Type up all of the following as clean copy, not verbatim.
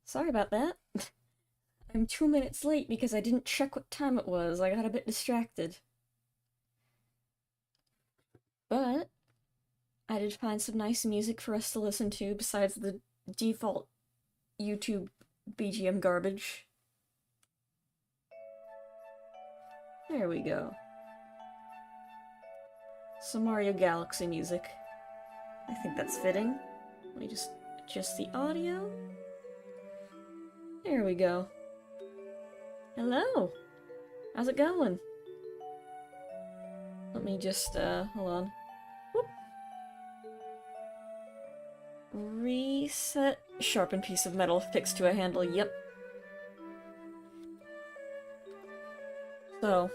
Sorry about that. I'm 2 minutes late because I didn't check what time it was. I got a bit distracted. But I did find some nice music for us to listen to besides the default YouTube BGM garbage. There we go. Some Mario Galaxy music. I think that's fitting. Let me just adjust the audio. There we go. Hello! How's it going? Let me just, hold on. Whoop. Reset. Sharpened piece of metal fixed to a handle, yep. So,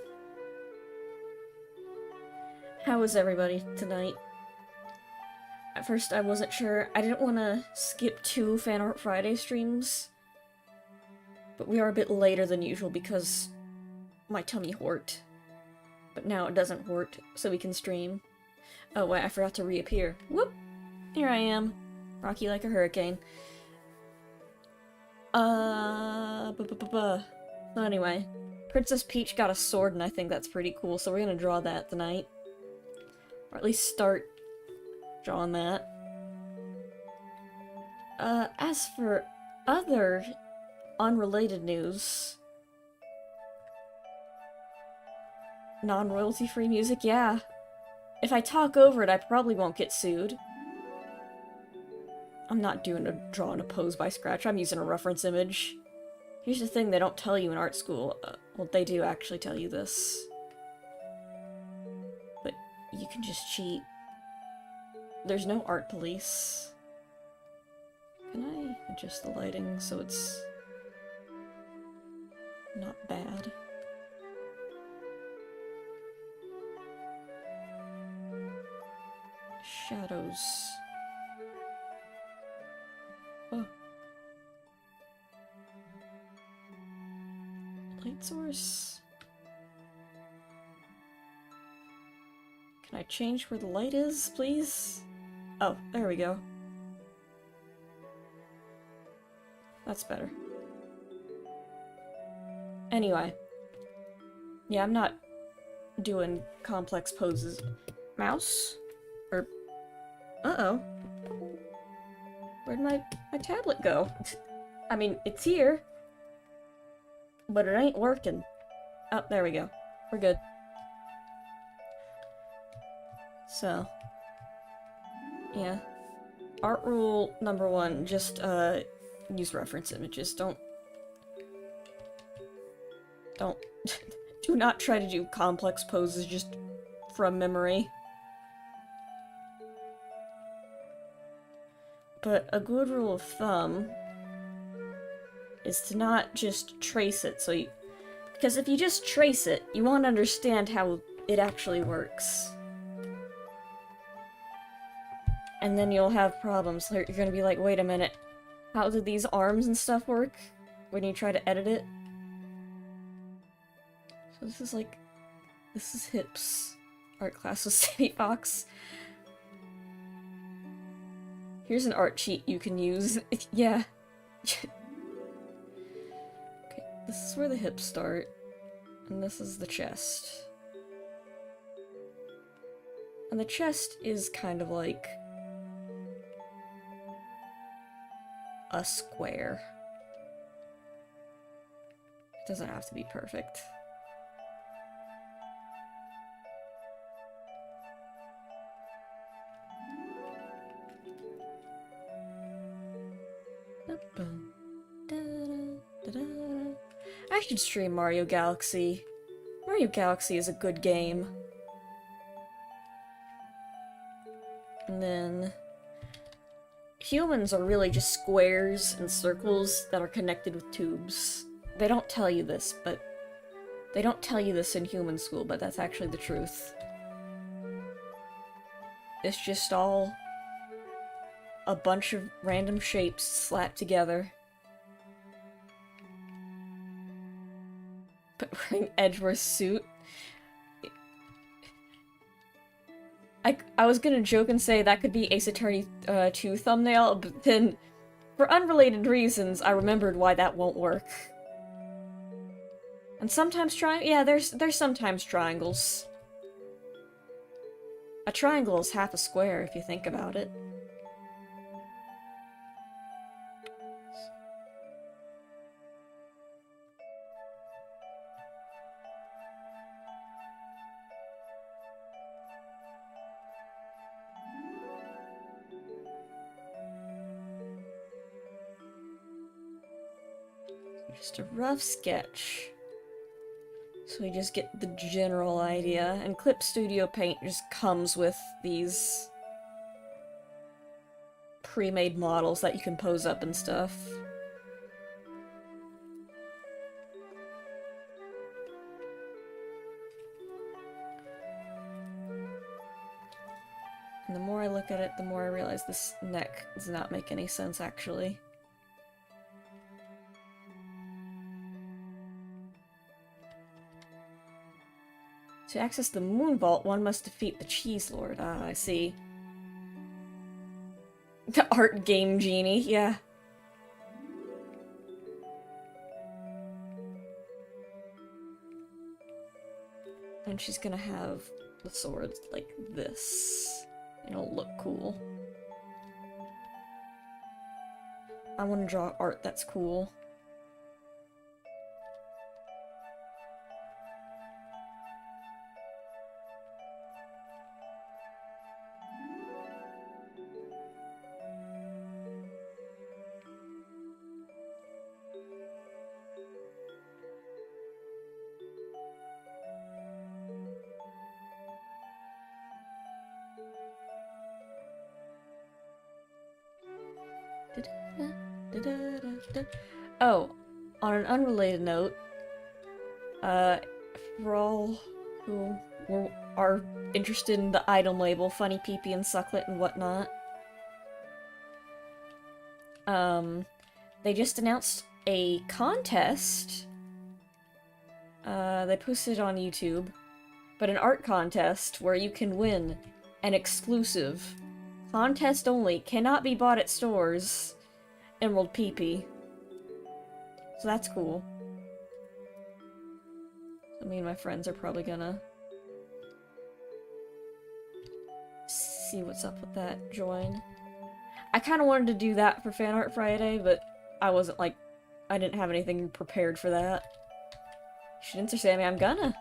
how is everybody tonight? At first I wasn't sure. I didn't want to skip 2 Fan Art Friday streams, but we are a bit later than usual because my tummy hurt. But now it doesn't hurt, so we can stream. Oh wait, I forgot to reappear. Whoop! Here I am. Rocky like a hurricane. So anyway, Princess Peach got a sword and I think that's pretty cool, so we're gonna draw that tonight. Or at least start drawing that. As for other unrelated news... Non-royalty free music? Yeah. If I talk over it, I probably won't get sued. I'm not drawing a pose by scratch, I'm using a reference image. Here's the thing they don't tell you in art school. Well, they do actually tell you this. But you can just cheat. There's no art police. Can I adjust the lighting so it's not bad? Shadows. Oh. Light source. Can I change where the light is, please? Oh, there we go. That's better. Anyway. Yeah, I'm not doing complex poses. Mouse? Or... Uh-oh. Where'd my tablet go? I mean, it's here. But it ain't working. Oh, there we go. We're good. So. Yeah. Art rule number 1, just, use reference images. Don't... do not try to do complex poses just from memory. But a good rule of thumb is to not just trace it, so you... Because if you just trace it, you won't understand how it actually works. And then you'll have problems. You're gonna be like, wait a minute, how did these arms and stuff work? When you try to edit it? So this is like... This is hips. Art class with City Fox. Here's an art cheat you can use. Yeah. Okay, this is where the hips start. And this is the chest. And the chest is kind of like... a square. It doesn't have to be perfect. I should stream Mario Galaxy. Mario Galaxy is a good game. And then... Humans are really just squares and circles that are connected with tubes. They don't tell you this, but... They don't tell you this in human school, but that's actually the truth. It's just all... a bunch of random shapes slapped together. But wearing Edgeworth's suit. I was gonna joke and say that could be Ace Attorney 2 thumbnail, but then For unrelated reasons, I remembered why that won't work. And sometimes yeah, there's sometimes triangles. A triangle is half a square if you think about it. Just a rough sketch. So we just get the general idea, and Clip Studio Paint just comes with these pre-made models that you can pose up and stuff. And the more I look at it, the more I realize this neck does not make any sense, actually. To access the Moon Vault, one must defeat the Cheese Lord. Ah, I see. The art game genie, yeah. And she's gonna have the swords like this. It'll look cool. I want to draw art that's cool. Oh, on an unrelated note, for all who are interested in the item label, Funny Peepee and Sucklet and whatnot, they just announced a contest. They posted it on YouTube, but an art contest where you can win an exclusive, contest only, cannot be bought at stores, Emerald Peepee. So that's cool. So me and my friends are probably gonna see what's up with that join. I kind of wanted to do that for Fan Art Friday, but I wasn't like, I didn't have anything prepared for that. Shouldn't say me, I'm gonna.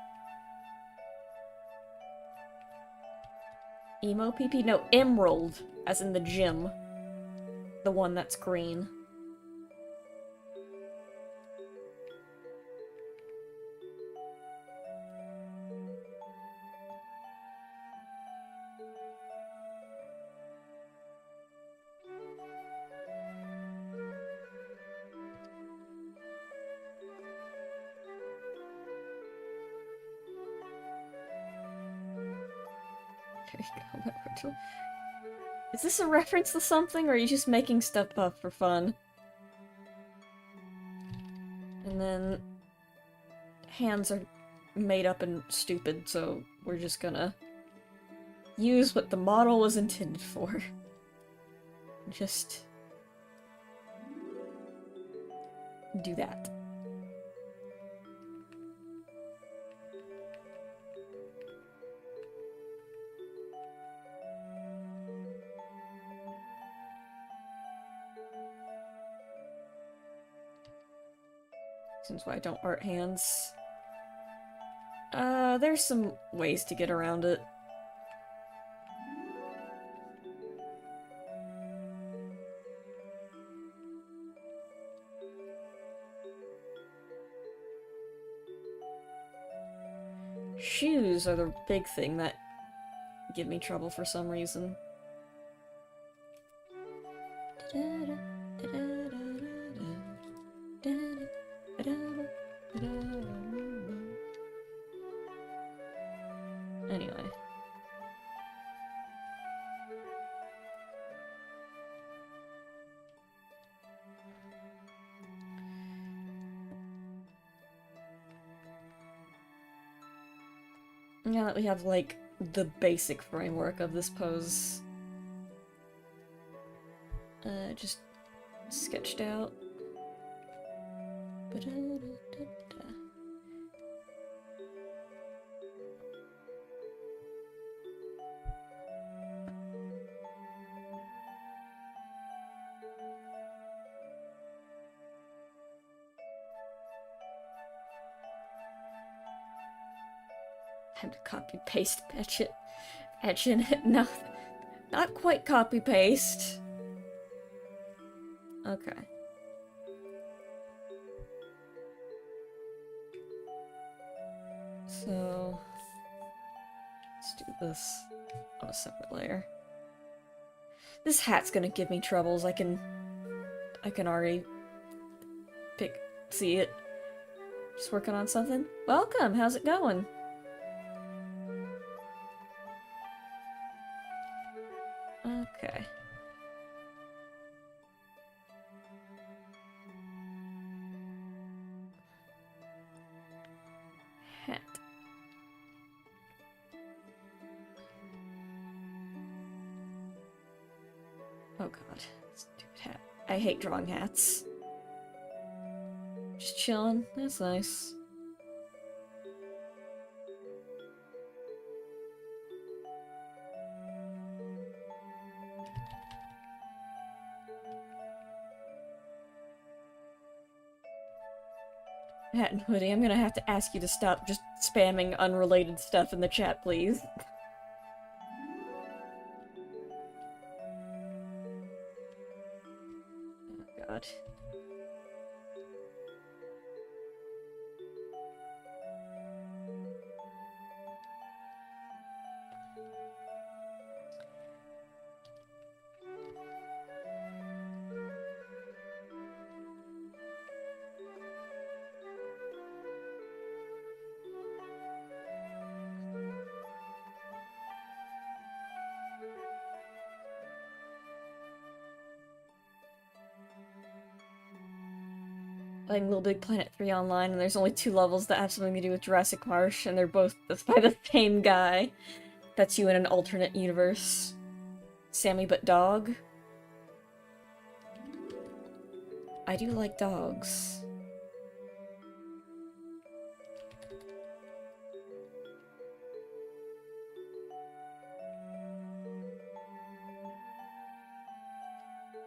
Emo Peepee? No, Emerald, as in the gym. The one that's green. Is this a reference to something, or are you just making stuff up for fun? And then hands are made up and stupid, so we're just gonna use what the model was intended for. Just do that. Since I don't art hands. There's some ways to get around it. Shoes are the big thing that give me trouble for some reason. Anyway. Now that we have, like, the basic framework of this pose, just sketched out. Had to copy paste etch in it. No, not quite copy paste. Okay. So let's do this on a separate layer. This hat's gonna give me troubles. I can already see it. Just working on something. Welcome. How's it going? Okay. Hat. Oh god. Stupid hat. I hate drawing hats. Just chilling. That's nice. Hat and hoodie, I'm gonna have to ask you to stop just spamming unrelated stuff in the chat, please. Oh god. Playing Little Big Planet 3 online, and there's only 2 levels that have something to do with Jurassic Marsh, and they're both by the same guy. That's you in an alternate universe. Sammy but dog. I do like dogs.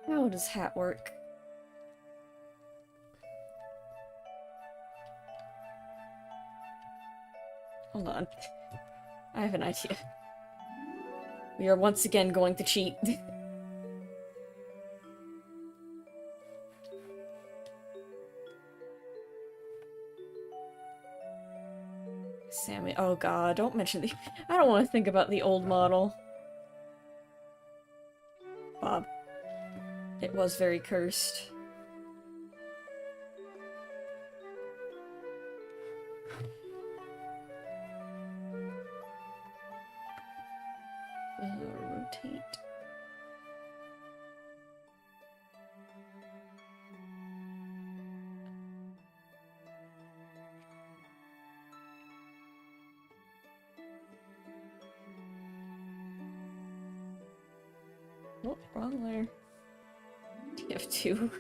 How does hat work? Hold on. I have an idea. We are once again going to cheat. Sammy. Oh god, don't mention the. I don't want to think about the old model. Bob. It was very cursed. Rotate. Oh, wrong layer. TF2.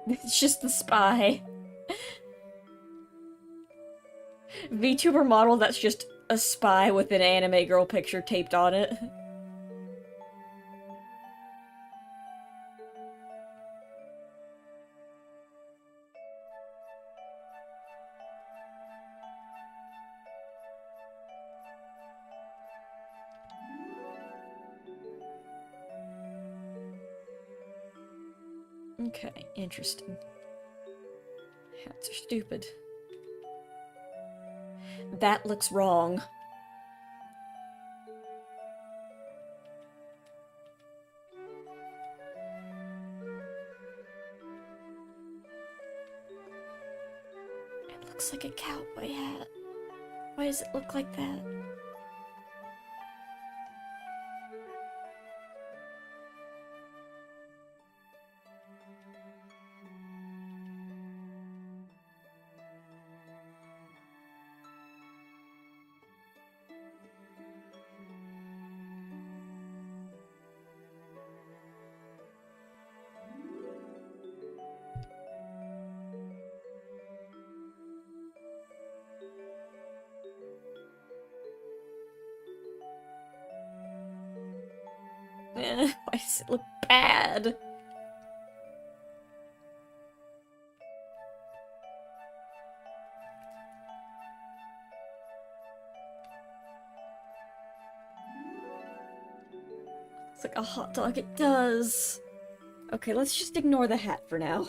It's just the spy. VTuber model that's just a spy with an anime girl picture taped on it. Okay, interesting. Hats are stupid. That looks wrong. It looks like a cowboy hat. Why does it look like that? Why does it look bad? It's like a hot dog, it does. Okay, let's just ignore the hat for now.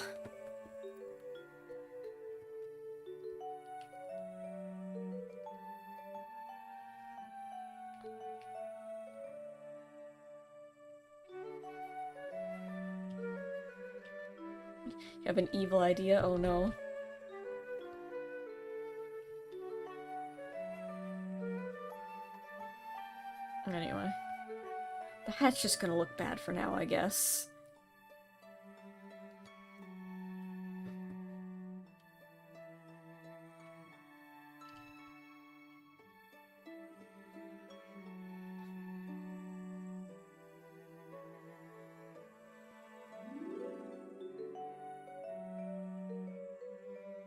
You have an evil idea? Oh no. Anyway. The hat's just gonna look bad for now, I guess.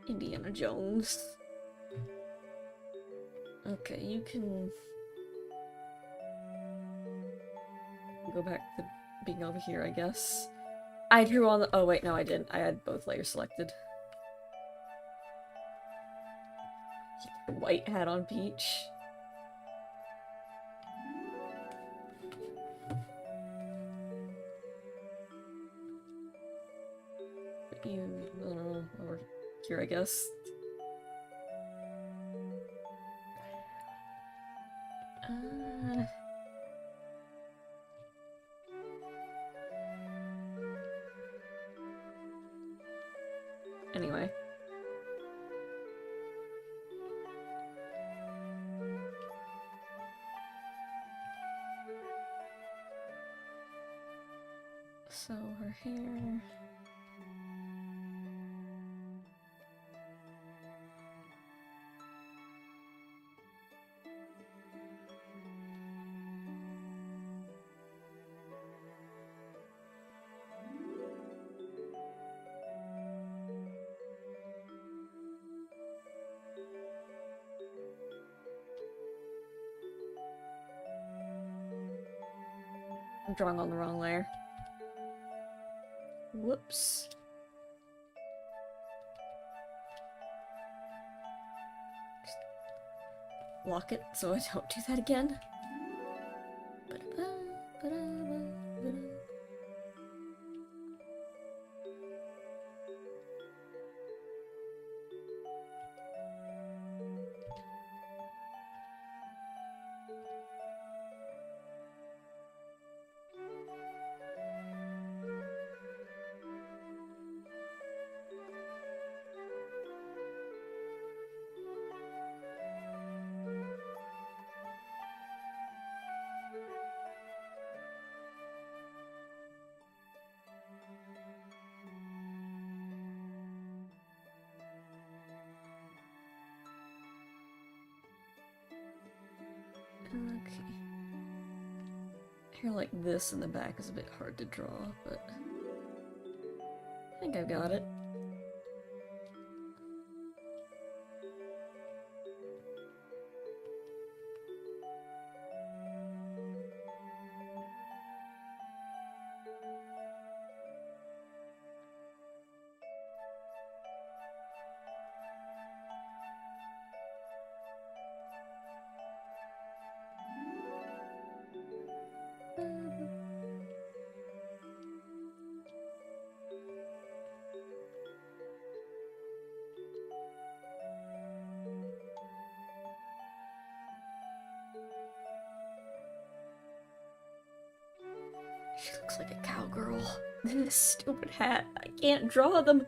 Indiana Jones. Okay, you can go back to being over here, I guess. I drew on the— oh wait, no I didn't. I had both layers selected. White hat on Peach. You, I don't know, over here I guess. Anyway. So her hair... I'm drawing on the wrong layer. Whoops. Just lock it so I don't do that again. Okay. Hair like this in the back is a bit hard to draw, but I think I've got it. She looks like a cowgirl. This stupid hat. I can't draw them.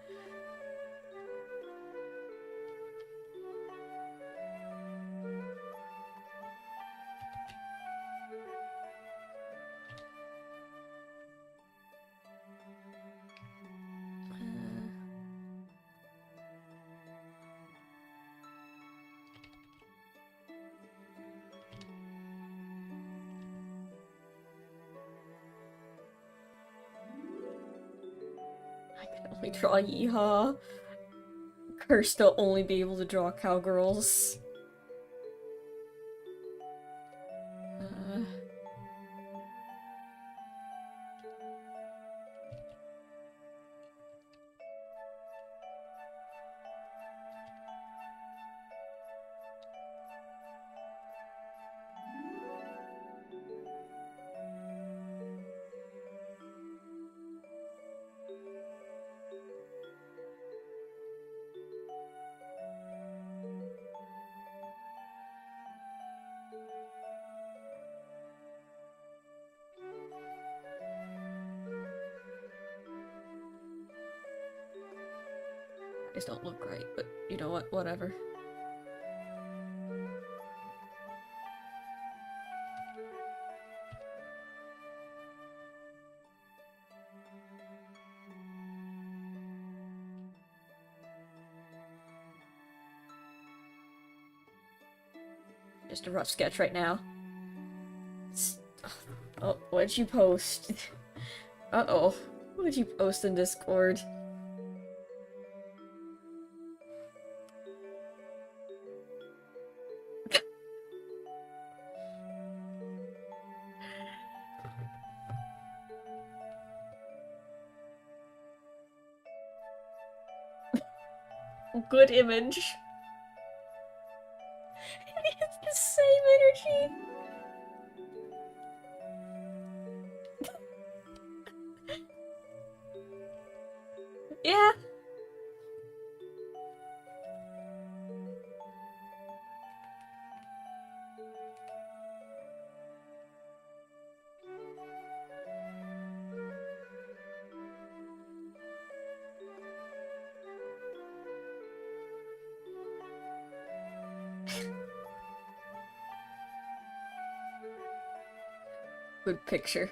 I can only draw Yeehaw. Cursed to only be able to draw cowgirls. eyes don't look right, but you know what? Whatever. Just a rough sketch right now. Oh, what'd you post? Uh-oh. What did you post in Discord? Good image. It's the same energy. Yeah. Good picture.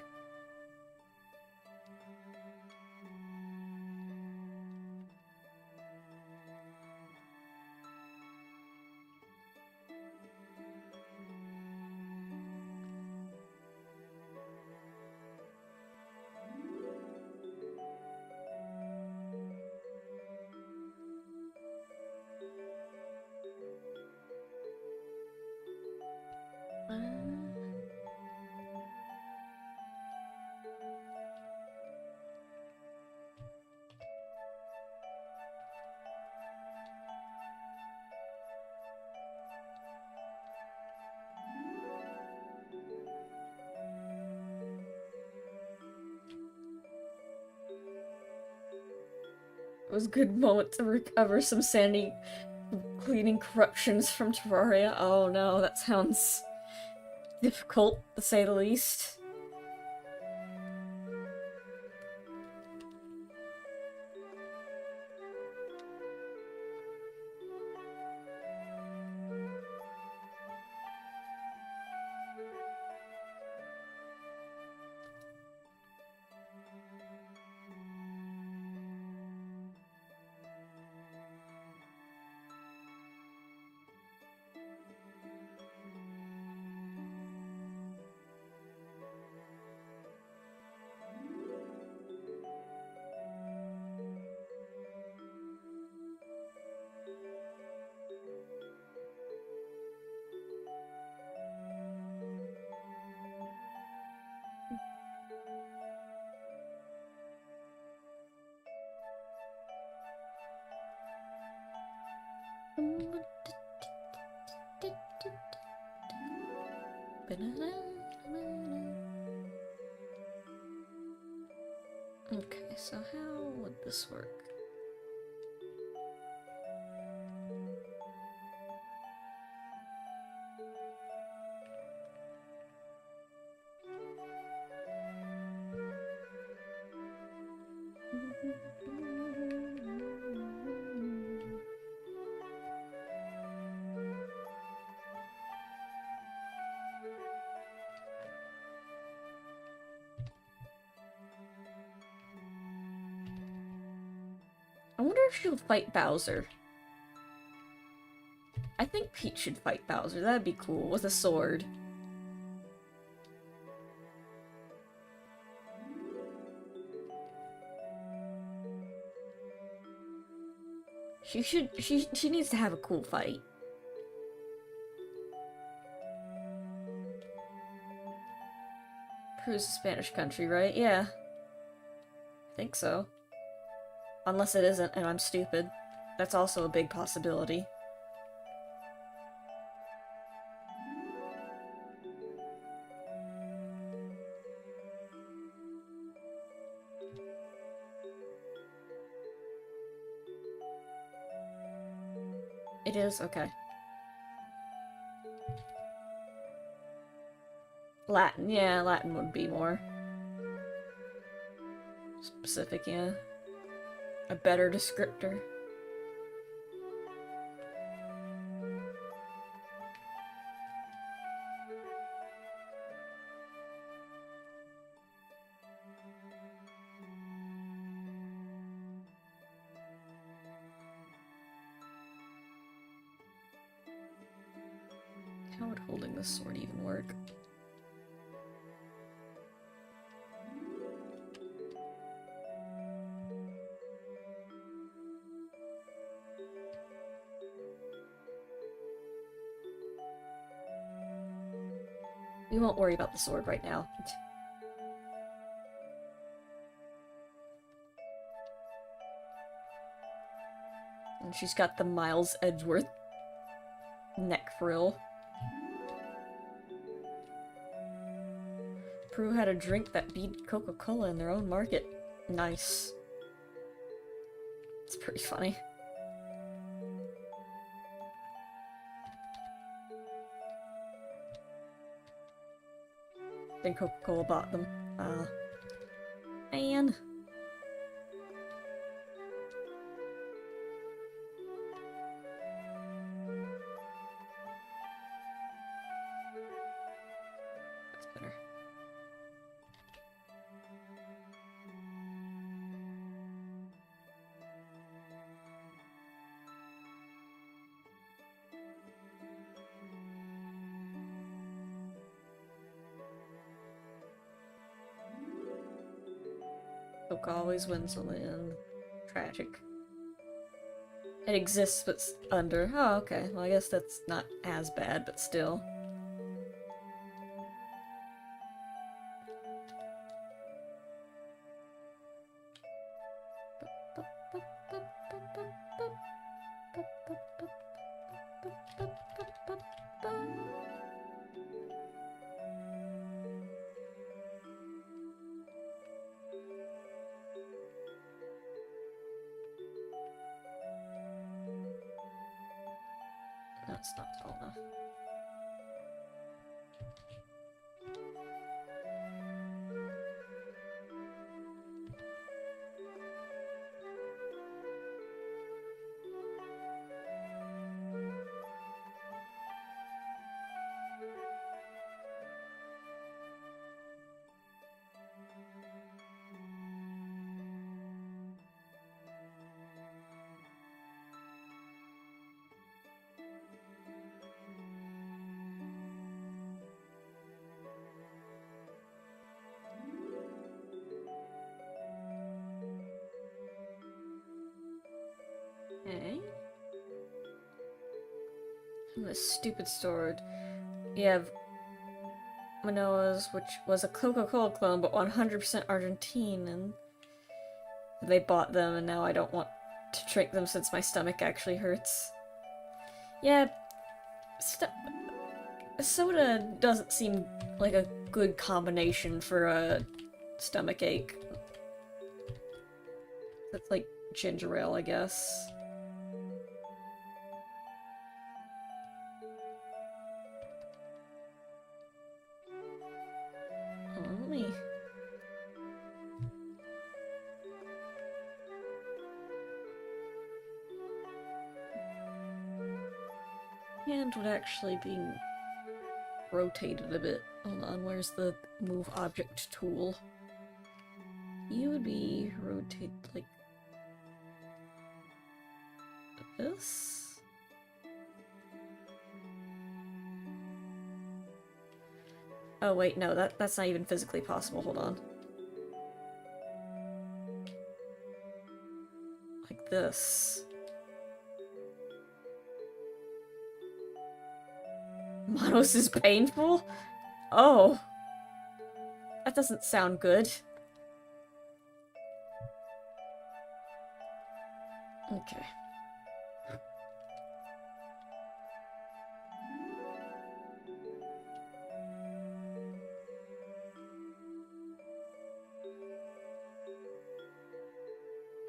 It was a good moment to recover some sanity cleaning corruptions from Terraria. Oh no, that sounds difficult, to say the least. Okay, so how would this work? I wonder if she'll fight Bowser. I think Peach should fight Bowser. That'd be cool, with a sword. She needs to have a cool fight. Peru's a Spanish country, right? Yeah. I think so. Unless it isn't, and I'm stupid. That's also a big possibility. It is? Okay. Latin, yeah, Latin would be more specific, yeah. A better descriptor. holding this sword even work? We won't worry about the sword right now. And she's got the Miles Edgeworth neck frill. Prue had a drink that beat Coca-Cola in their own market. Nice. It's pretty funny. Then Coca-Cola bought them. Man. That's better. Coke always wins in the end. Tragic. It exists, but it's under. Oh, okay. Well, I guess that's not as bad, but still. No, it's not tall enough. Okay. And this stupid sword. You have Manoa's, which was a Coca-Cola clone, but 100% Argentine, and they bought them, and now I don't want to drink them since my stomach actually hurts. Yeah, soda doesn't seem like a good combination for a stomach ache. It's like ginger ale, I guess. Let me... hand would actually be rotated a bit. Hold on, where's the move object tool? You would be rotated like this? Oh wait, no, that's not even physically possible, hold on. Like this. Manos is painful? Oh. That doesn't sound good. Okay.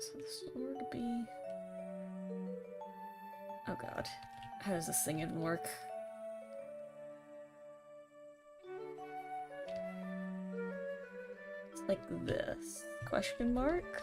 So the sword would be... Oh god. How does this thing even work? It's like this. Question mark?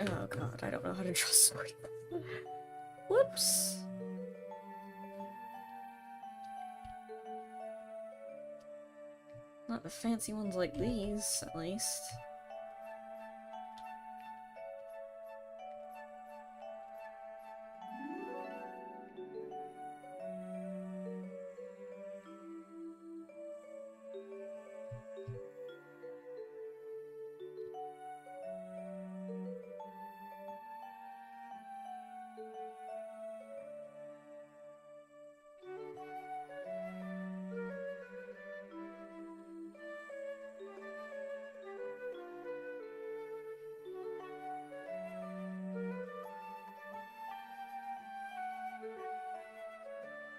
Oh god, I don't know how to draw sword. Whoops. Not the fancy ones like these, at least.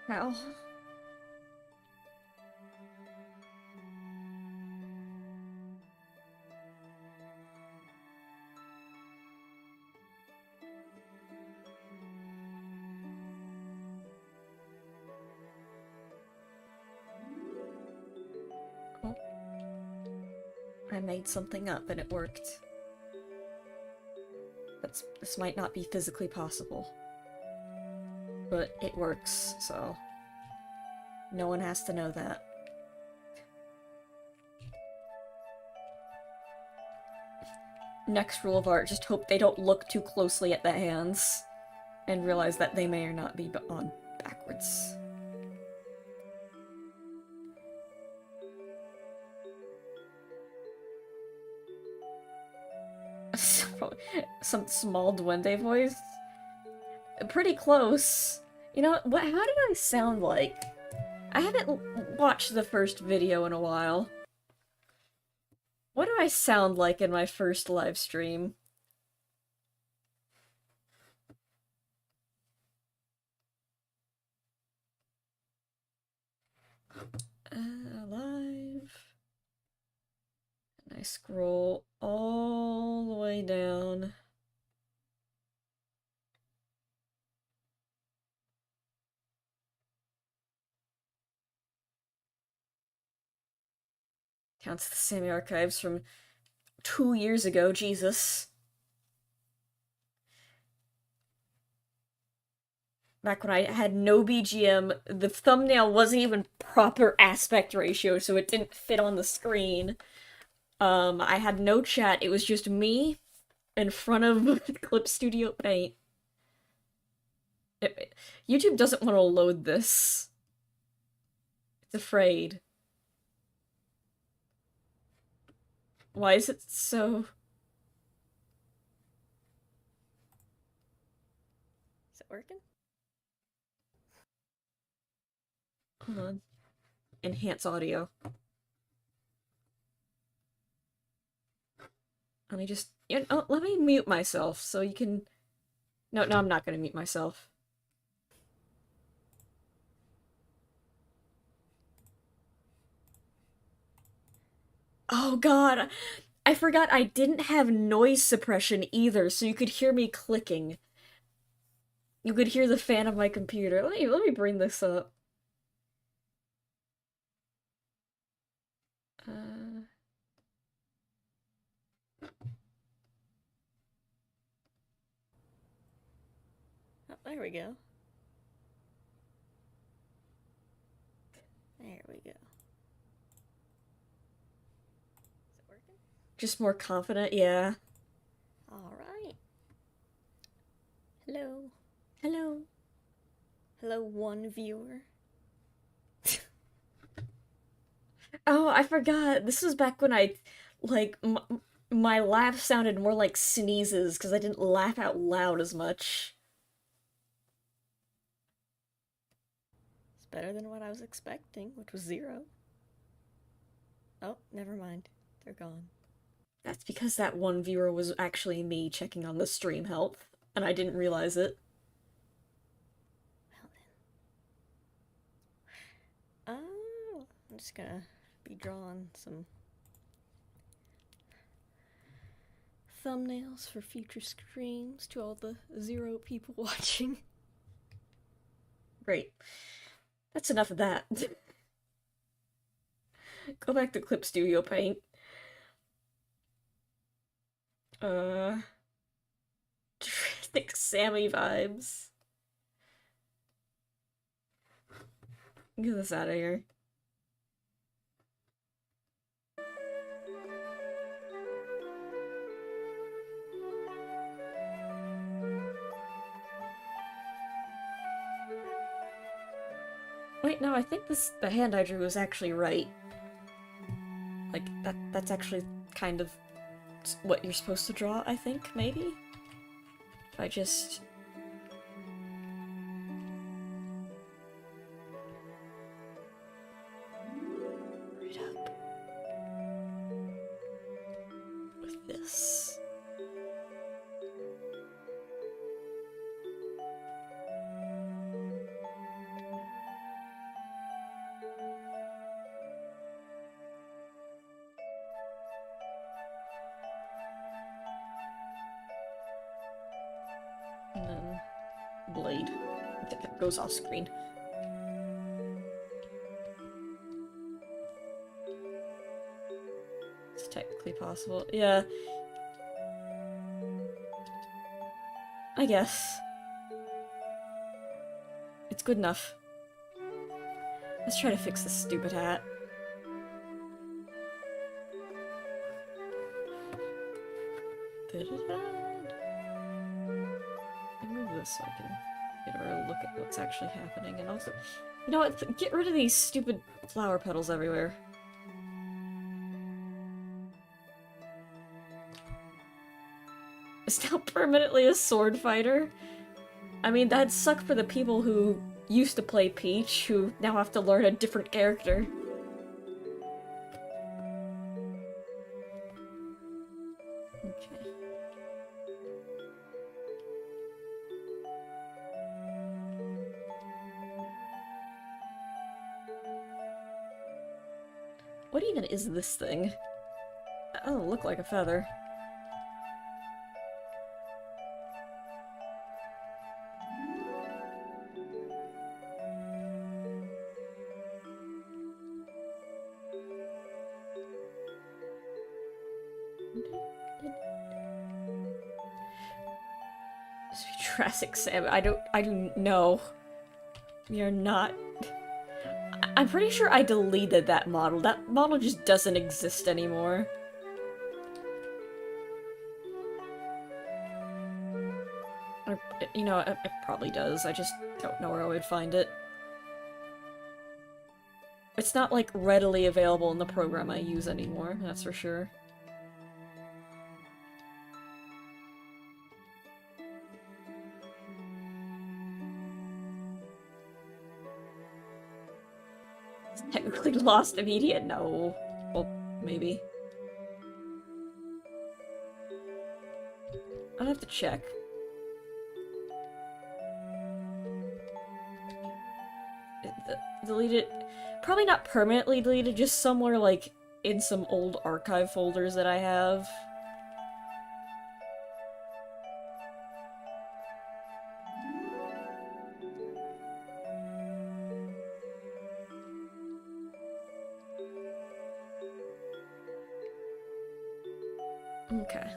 How? Oh. I made something up and it worked. This might not be physically possible. But it works, so... no one has to know that. Next rule of art, just hope they don't look too closely at the hands and realize that they may or not be on backwards. Some small duende voice? Pretty close. You know, how did I sound like? I haven't watched the first video in a while. What do I sound like in my first live stream? Live. And I scroll all the way down. Counts the Sammy archives from 2 years ago, Jesus. Back when I had no BGM, the thumbnail wasn't even proper aspect ratio, so it didn't fit on the screen. I had no chat, it was just me in front of Clip Studio Paint. YouTube doesn't want to load this. It's afraid. Why is it so... Is it working? Hold on. Enhance audio. Let me just... let me mute myself so you can... No, I'm not gonna mute myself. Oh god! I forgot I didn't have noise suppression either, so you could hear me clicking. You could hear the fan of my computer. Let me bring this up. Oh, there we go. There we go. Is it working? Just more confident, yeah. Alright. Hello. Hello. Hello, one viewer. Oh, I forgot. This was back when I, like, my laugh sounded more like sneezes because I didn't laugh out loud as much. It's better than what I was expecting, which was 0. Oh, never mind. They're gone. That's because that one viewer was actually me checking on the stream health, and I didn't realize it. Well then. Oh, I'm just gonna be drawing some thumbnails for future streams to all the 0 people watching. Great. That's enough of that. Go back to Clip Studio Paint. Jurassic Sammy vibes. Get this out of here. Wait, no, I think the hand I drew was actually right. Like, that's actually kind of what you're supposed to draw, I think, maybe? If I just... right up. With this. And then blade that goes off screen. It's technically possible. Yeah. I guess. It's good enough. Let's try to fix this stupid hat. Move this so I can get a real look at what's actually happening, and also, you know what? Get rid of these stupid flower petals everywhere. Is now permanently a sword fighter. I mean, that'd suck for the people who used to play Peach, who now have to learn a different character. Okay. What even is this thing? That doesn't look like a feather. Jurassic Sam. I don't know. You're not... I'm pretty sure I deleted that model. That model just doesn't exist anymore. Or, you know, it probably does. I just don't know where I would find it. It's not, like, readily available in the program I use anymore, that's for sure. Technically lost immediate? No. Well, maybe. I'll have to check. Deleted. Probably not permanently deleted, just somewhere like in some old archive folders that I have. Okay.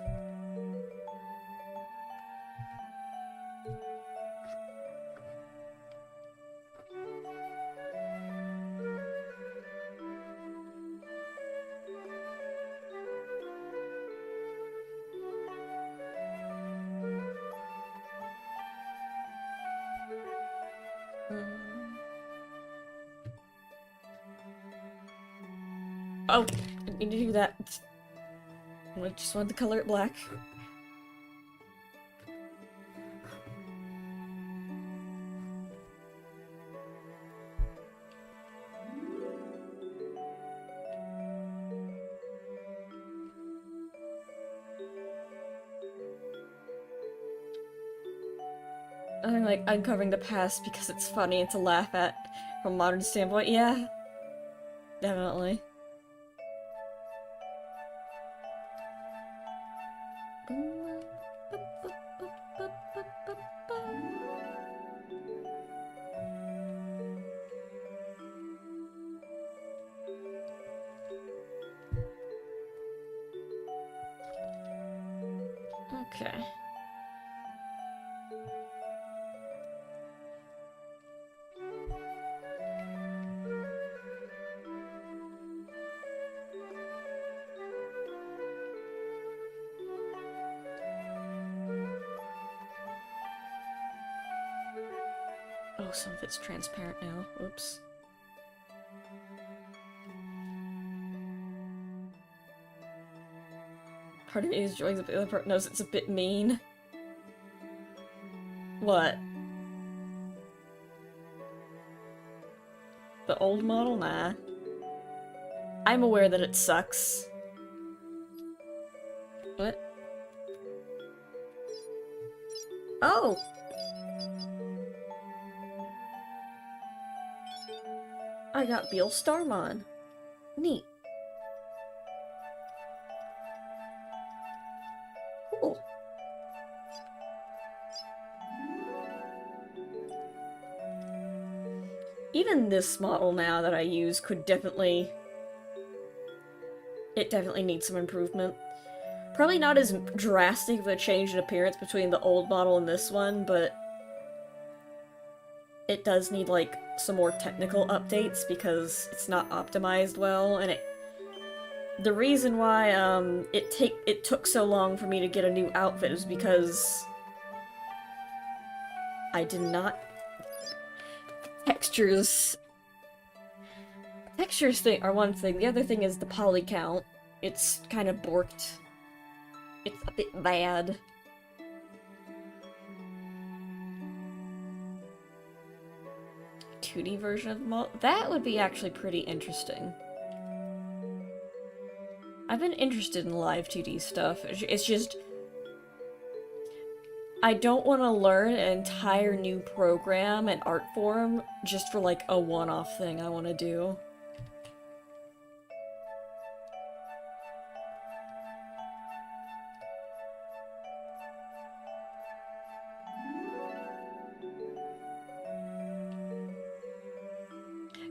Oh, I need to do that. I just wanted to color it black. I'm like uncovering the past because it's funny and to laugh at from a modern standpoint. Yeah, definitely. Okay. Oh, some of it's transparent now. Oops. Part of me is enjoying it, but the other part knows it's a bit mean. What? The old model? Nah. I'm aware that it sucks. What? Oh! I got Beal Starmon. Neat. Cool. Even this model now that I use could definitely... It definitely needs some improvement. Probably not as drastic of a change in appearance between the old model and this one, but it does need, like, some more technical updates because it's not optimized well, and the reason why, it took so long for me to get a new outfit is because I did not... Textures are one thing, the other thing is the poly count. It's kind of borked. It's a bit bad. ...2D version of the model? That would be actually pretty interesting. I've been interested in live 2D stuff. It's just... I don't want to learn an entire new program and art form just for, like, a one-off thing I want to do.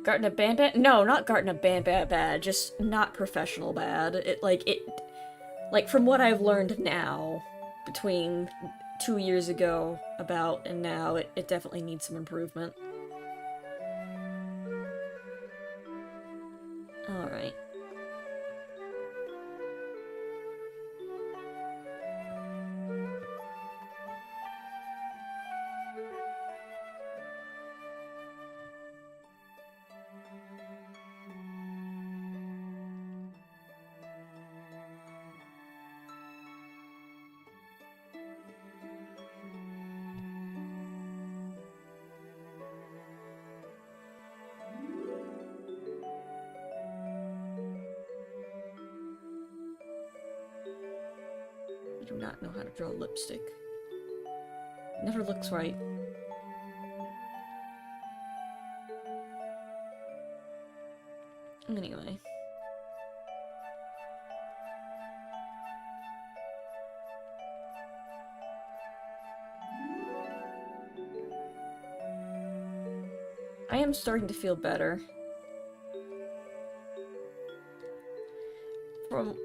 Garten of Banbat? No, not Garten of Banbat bad, just not professional bad. Like, from what I've learned now, between 2 years ago about and now, it definitely needs some improvement. Alright. I do not know how to draw lipstick. It never looks right. Anyway. I am starting to feel better.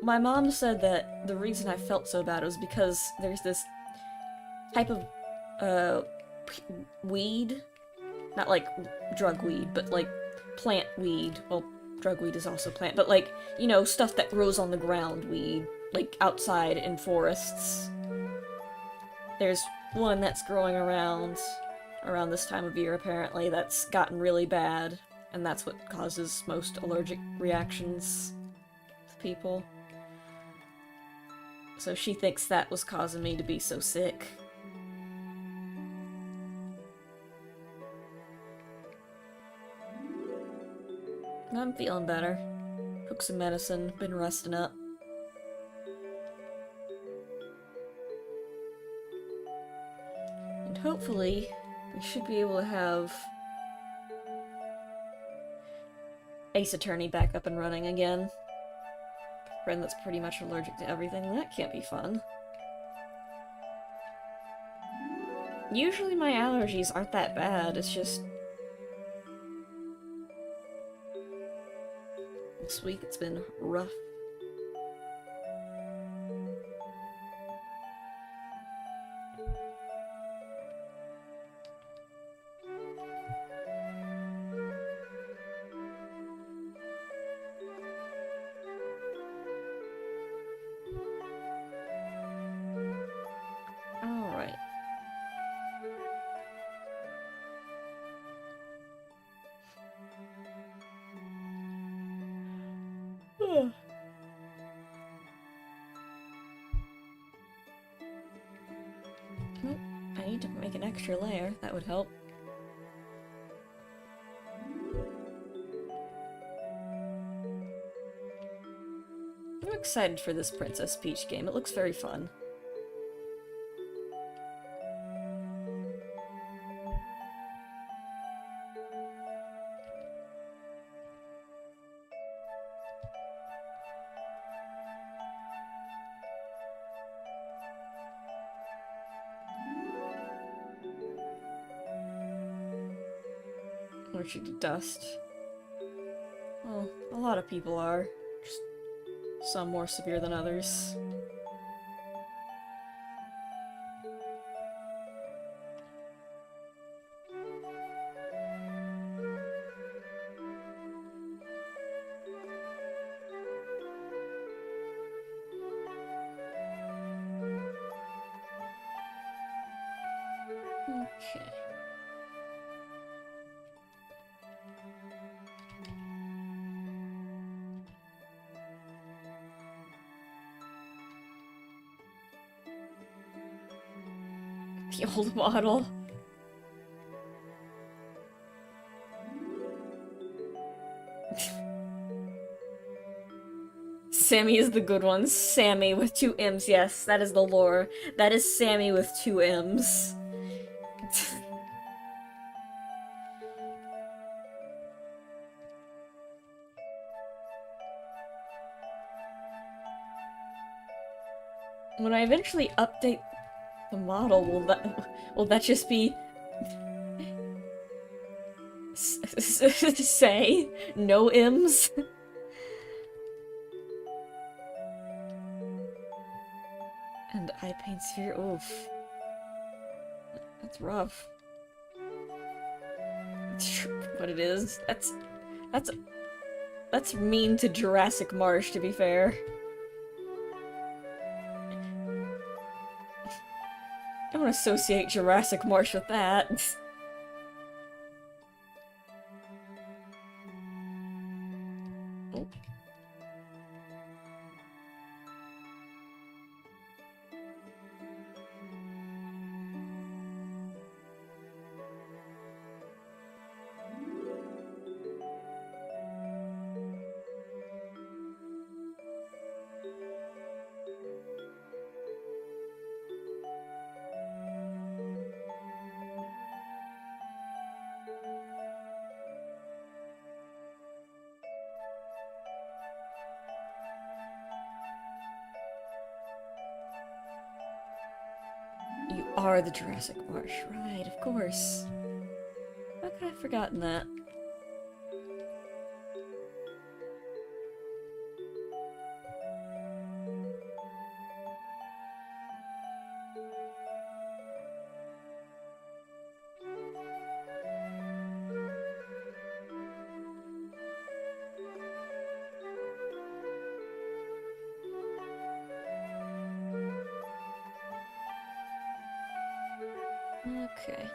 My mom said that the reason I felt so bad was because there's this type of, weed. Not like drug weed, but like plant weed. Well, drug weed is also plant, but like, you know, stuff that grows on the ground weed. Like outside in forests. There's one that's growing around this time of year, apparently, that's gotten really bad. And that's what causes most allergic reactions to people. So she thinks that was causing me to be so sick. I'm feeling better. Took some medicine, been resting up. And hopefully, we should be able to have Ace Attorney back up and running again. Friend that's pretty much allergic to everything. That can't be fun. Usually my allergies aren't that bad, it's just... this week it's been rough. make an extra layer, that would help. I'm excited for this Princess Peach game. It looks very fun. Allergic to dust. Well, a lot of people are. Just some more severe than others. Okay. The old model. Sammy is the good one. Sammy with 2 M's, yes, that is the lore. That is Sammy with 2 M's. When I eventually update the model, will that just be say no M's? And eye pain sphere, oof. That's rough. But it is. That's mean to Jurassic Marsh, to be fair. I don't associate Jurassic Marsh with that. Oh. You are the Jurassic Marsh, right, of course. How could I have forgotten that? Okay.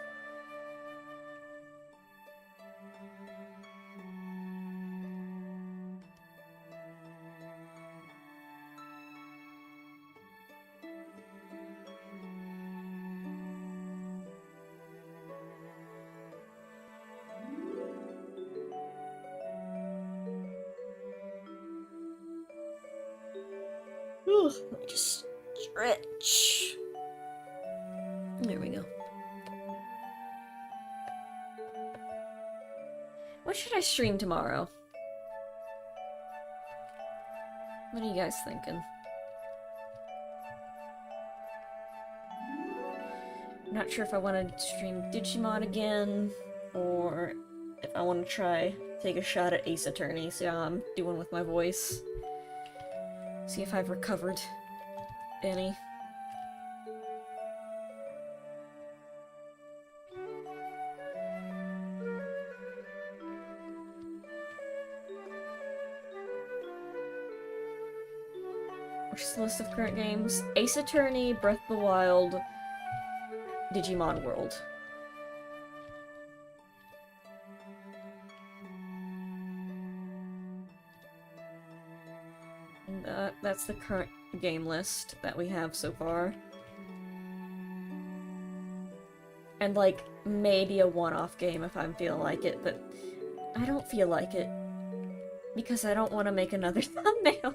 Ooh, let me just stretch. There we go. What should I stream tomorrow? What are you guys thinking? I'm not sure if I want to stream Digimon again, or if I want to take a shot at Ace Attorney, see how I'm doing with my voice. See if I've recovered any. Which is the list of current games? Ace Attorney, Breath of the Wild, Digimon World. And that's the current game list that we have so far. And, like, maybe a one-off game if I'm feeling like it, but I don't feel like it. Because I don't want to make another thumbnail.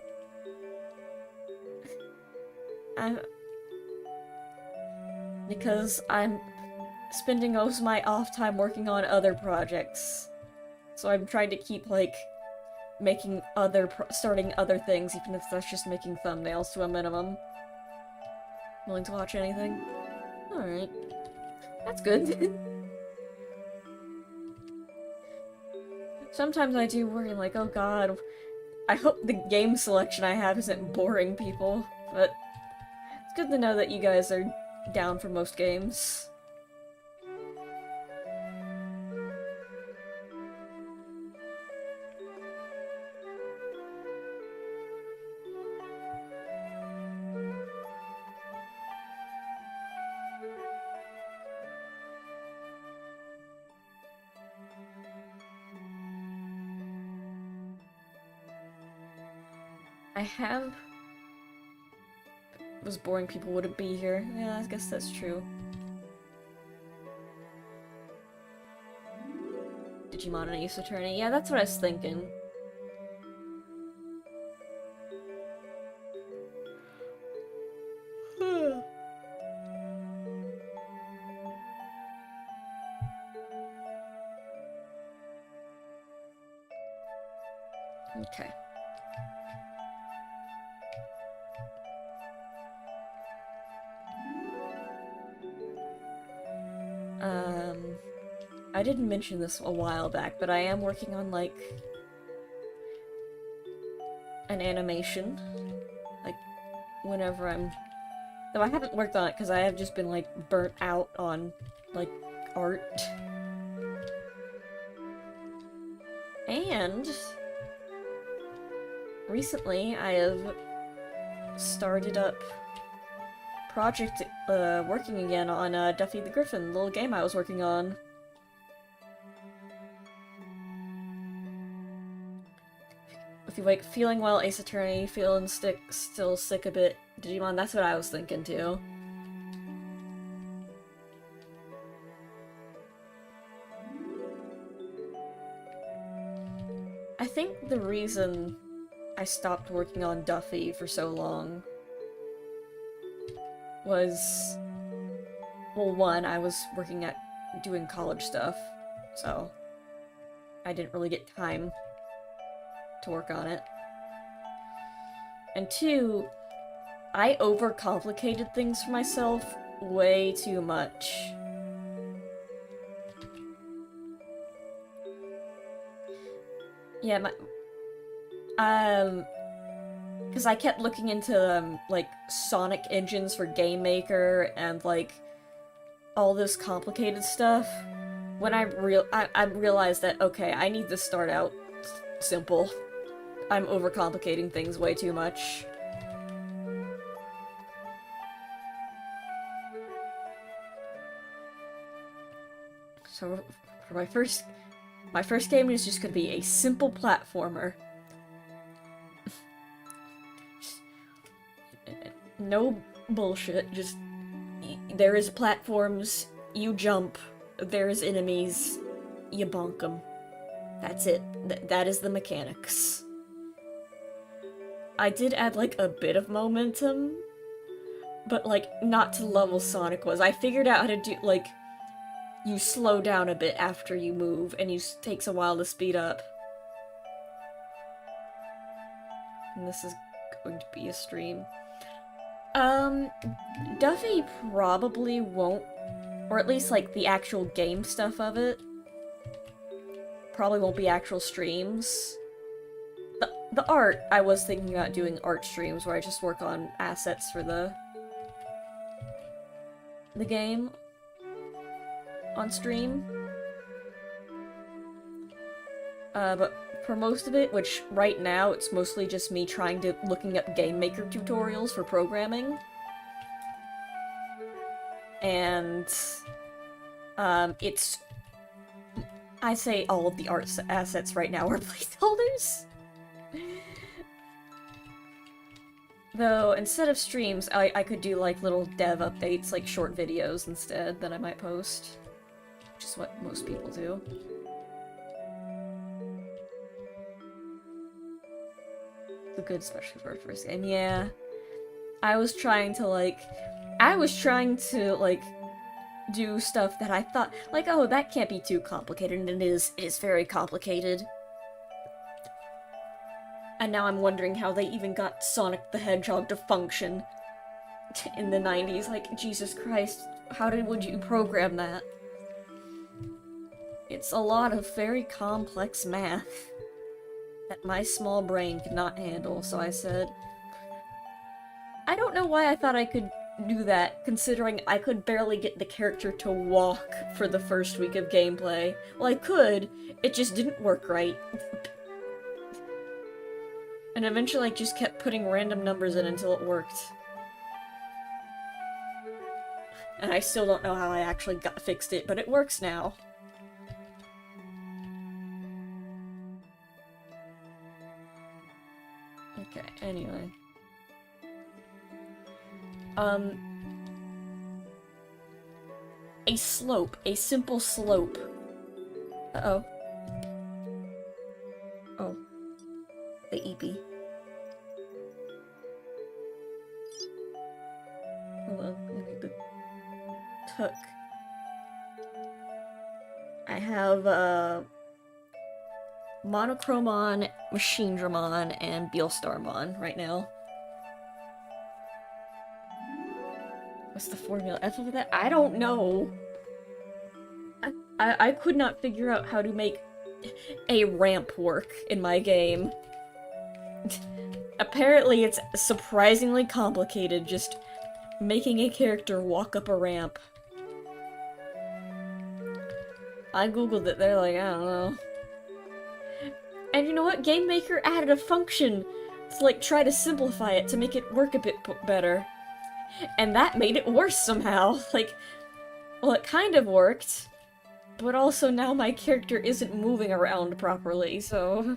Because I'm spending most of my off time working on other projects. So I'm trying to keep, like, starting other things, even if that's just making thumbnails to a minimum. Willing to watch anything? Alright. That's good. Sometimes I do worry, like, oh god, I hope the game selection I have isn't boring people, but it's good to know that you guys are down for most games. If it was boring, people wouldn't be here. Yeah, I guess that's true. Digimon and Ace Attorney. Yeah, that's what I was thinking. Okay. I didn't mention this a while back, but I am working on, like, an animation. Like, whenever I'm... Though I haven't worked on it because I have just been, like, burnt out on, like, art. And... recently, I have started up working again on Duffy the Griffin, the little game I was working on. If you're, like, feeling well, Ace Attorney, feeling still sick a bit, Digimon, that's what I was thinking too. I think the reason I stopped working on Duffy for so long was, well, one, I was doing college stuff, so I didn't really get time to work on it. And two, I overcomplicated things for myself way too much. Yeah, because I kept looking into, like, Sonic engines for Game Maker and, like, all this complicated stuff. When I realized that, okay, I need to start out simple. I'm overcomplicating things way too much. So, for my first game is just gonna be a simple platformer. No bullshit, just... there is platforms, you jump, there's enemies, you bonk them. That's it. That is the mechanics. I did add, like, a bit of momentum, but, like, not to the level Sonic was. I figured out how to do, like, you slow down a bit after you move, and it takes a while to speed up. And this is going to be a stream. Duffy probably won't, or at least, like, the actual game stuff of it, probably won't be actual streams. The art, I was thinking about doing art streams where I just work on assets for the game on stream. But for most of it, which right now it's mostly just me looking up Game Maker tutorials for programming. And I'd say all of the art assets right now are placeholders. Though, instead of streams, I could do, like, little dev updates, like short videos instead, that I might post. Which is what most people do. It's good, especially for a first game. Yeah. I was trying to, like, do stuff that I thought, like, oh, that can't be too complicated, and it is very complicated. And now I'm wondering how they even got Sonic the Hedgehog to function in the 90s. Like, Jesus Christ, would you program that? It's a lot of very complex math that my small brain could not handle, so I said, I don't know why I thought I could do that, considering I could barely get the character to walk for the first week of gameplay. Well, I could, it just didn't work right. And eventually I just kept putting random numbers in until it worked. And I still don't know how I actually fixed it, but it works now. Okay, anyway. A slope. A simple slope. Uh-oh. Oh. The EP. Hold on, I need the tuck. I have, Monochromon, Machinedramon, and Beelstarmon right now. What's the formula? After that? I don't know. I could not figure out how to make a ramp work in my game. Apparently it's surprisingly complicated, just making a character walk up a ramp. I googled it, they're like, I don't know. And you know what? Game Maker added a function to, like, try to simplify it to make it work a bit better. And that made it worse somehow. Like, well, it kind of worked, but also now my character isn't moving around properly, so...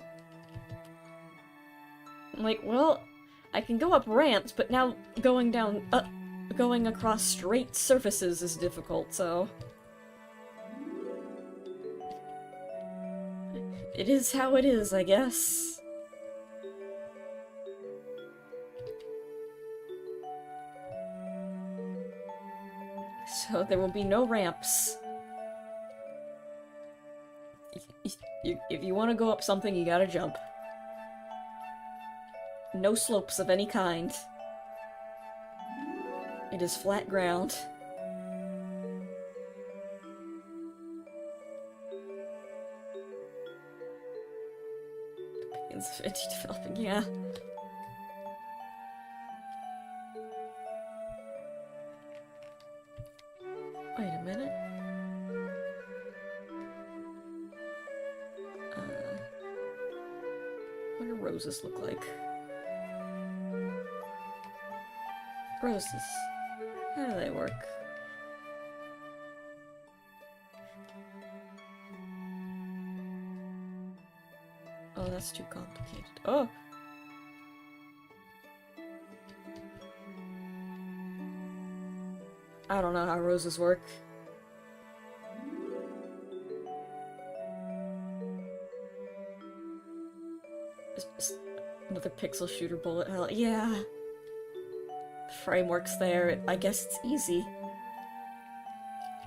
I'm like, well, I can go up ramps, but now going across straight surfaces is difficult, so... It is how it is, I guess. So there will be no ramps. If you want to go up something, you gotta jump. No slopes of any kind. It is flat ground. It's developing, yeah. Wait a minute. What do roses look like? Roses. How do they work? Oh, that's too complicated. Oh! I don't know how roses work. Just another pixel shooter bullet hell. Yeah! The framework's there. I guess it's easy.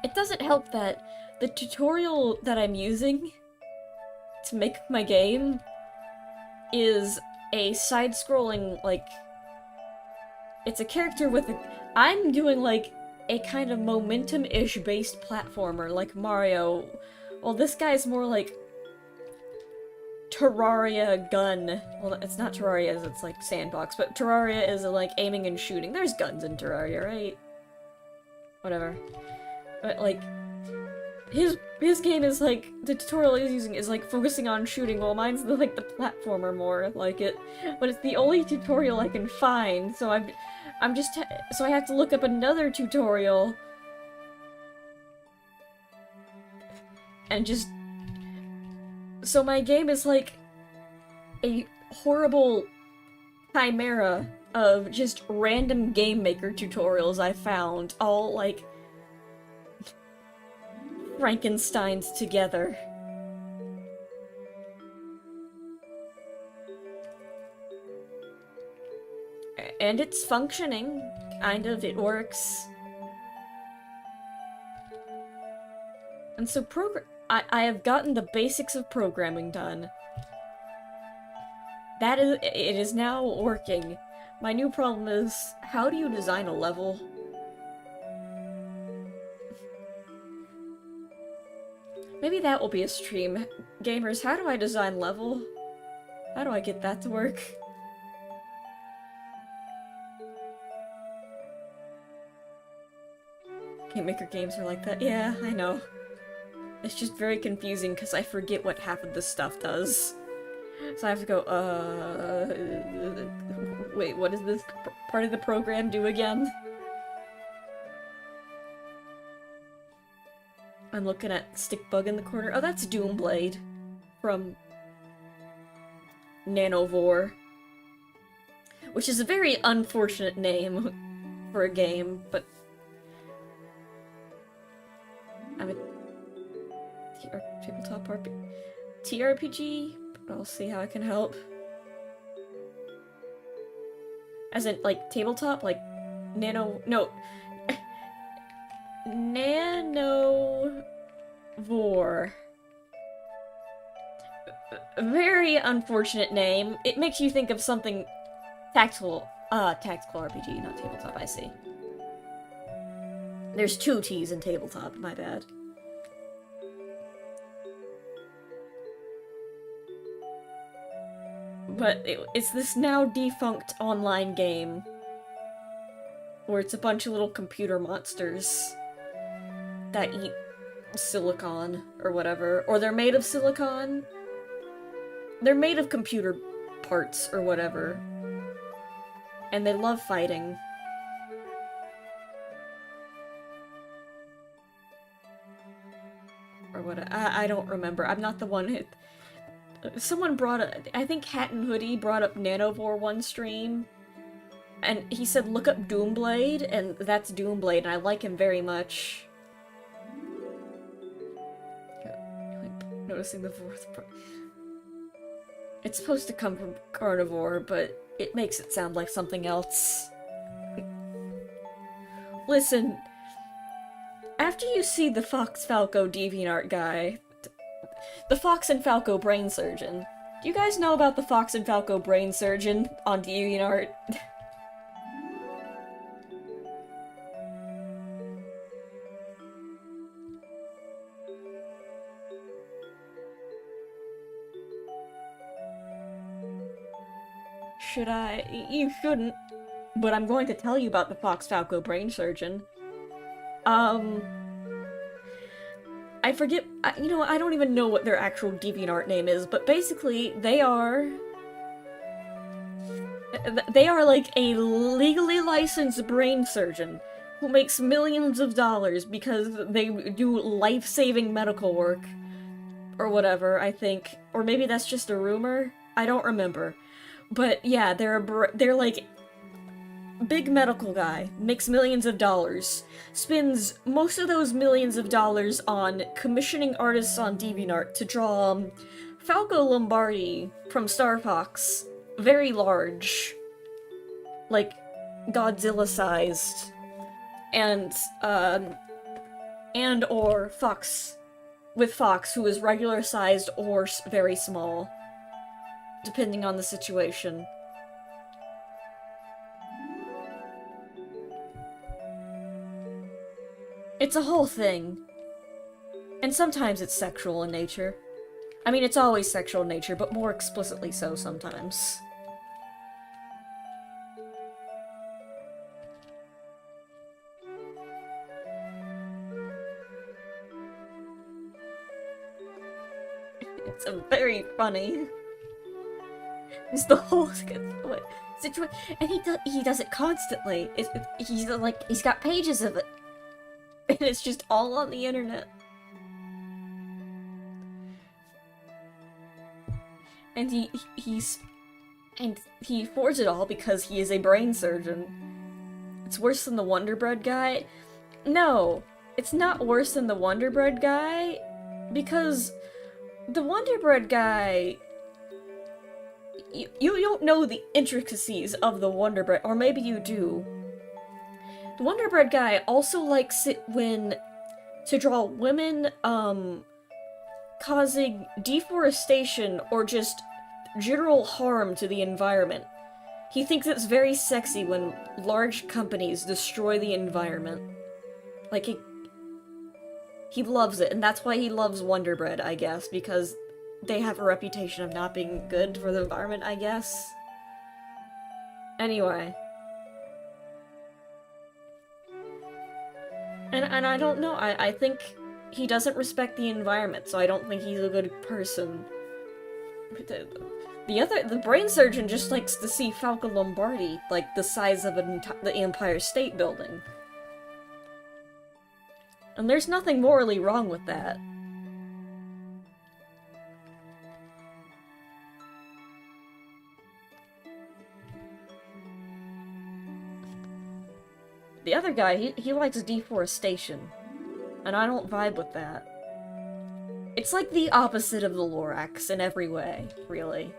It doesn't help that the tutorial that I'm using to make my game is a side-scrolling, like... It's a character with a... I'm doing, like, a kind of momentum-ish based platformer, like Mario. Well, this guy's more like... Terraria gun. Well, it's not Terraria, it's like Sandbox, but Terraria is like aiming and shooting. There's guns in Terraria, right? Whatever. But, like... His game is like, the tutorial he's using is like focusing on shooting, while mine's the platformer more like it. But it's the only tutorial I can find, so so I have to look up another tutorial. And just... So my game is like a horrible chimera of just random Game Maker tutorials I found, all, like, Frankenstein's together. And it's functioning, kind of, it works. And so I have gotten the basics of programming done. It is now working. My new problem is, how do you design a level? Maybe that will be a stream. Gamers, how do I design level? How do I get that to work? Game Maker games are like that. Yeah, I know. It's just very confusing because I forget what half of this stuff does. So I have to go, wait, what does this part of the program do again? I'm looking at Stickbug in the corner. Oh, that's Doomblade from Nanovore. Which is a very unfortunate name for a game, but I'm a tabletop TRPG? I'll see how I can help. As in, like, tabletop? Like, no. Nanovore. A very unfortunate name. It makes you think of something tactical RPG, not tabletop, I see. There's 2 T's in tabletop, my bad. But it's this now defunct online game where it's a bunch of little computer monsters that eat silicon or whatever. Or they're made of silicon. They're made of computer parts or whatever. And they love fighting. Or what? I don't remember. I'm not the one who... Someone brought up, I think Hat and Hoodie brought up Nanovore one stream, and he said look up Doomblade, and that's Doomblade, and I like him very much. Noticing the 4th part. It's supposed to come from Carnivore, but it makes it sound like something else. Listen, after you see the Fox Falco DeviantArt guy, the Fox and Falco Brain Surgeon. Do you guys know about the Fox and Falco Brain Surgeon on DeviantArt? Should I? You shouldn't. But I'm going to tell you about the Fox Falco Brain Surgeon. I forget, you know, I don't even know what their actual DeviantArt name is, but basically, they are like a legally licensed brain surgeon who makes millions of dollars because they do life-saving medical work. Or whatever, I think. Or maybe that's just a rumor? I don't remember. But yeah, they're like... big medical guy, makes millions of dollars, spends most of those millions of dollars on commissioning artists on DeviantArt to draw Falco Lombardi from Star Fox, very large, like Godzilla-sized, and or Fox, with Fox, who is regular-sized or very small, depending on the situation. It's a whole thing. And sometimes it's sexual in nature. I mean, it's always sexual in nature, but more explicitly so sometimes. It's a very funny. It's the whole situation, and he does it constantly. He's got pages of it. And it's just all on the internet. And And he affords it all because he is a brain surgeon. It's worse than the Wonder Bread guy. No, it's not worse than the Wonder Bread guy, because the Wonder Bread guy... You don't know the intricacies of the Wonder Bread, or maybe you do. The Wonder Bread guy also likes it when... to draw women, causing deforestation or just general harm to the environment. He thinks it's very sexy when large companies destroy the environment. Like, he loves it, and that's why he loves Wonder Bread, I guess, because they have a reputation of not being good for the environment, I guess. Anyway. And I don't know, I think he doesn't respect the environment, so I don't think he's a good person. The brain surgeon just likes to see Falco Lombardi, like, the size of the Empire State Building. And there's nothing morally wrong with that. The other guy, he likes deforestation. And I don't vibe with that. It's like the opposite of the Lorax in every way, really.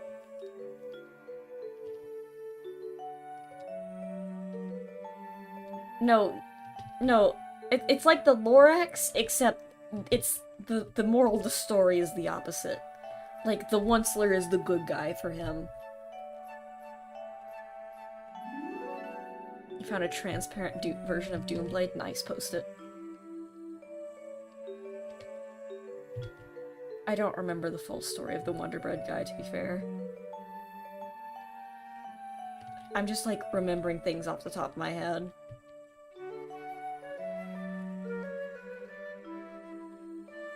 No, it's like the Lorax, except it's the moral of the story is the opposite. Like, the Onceler is the good guy for him. You found a transparent version of Doomblade? Nice, post it. I don't remember the full story of the Wonder Bread guy, to be fair. I'm just, like, remembering things off the top of my head.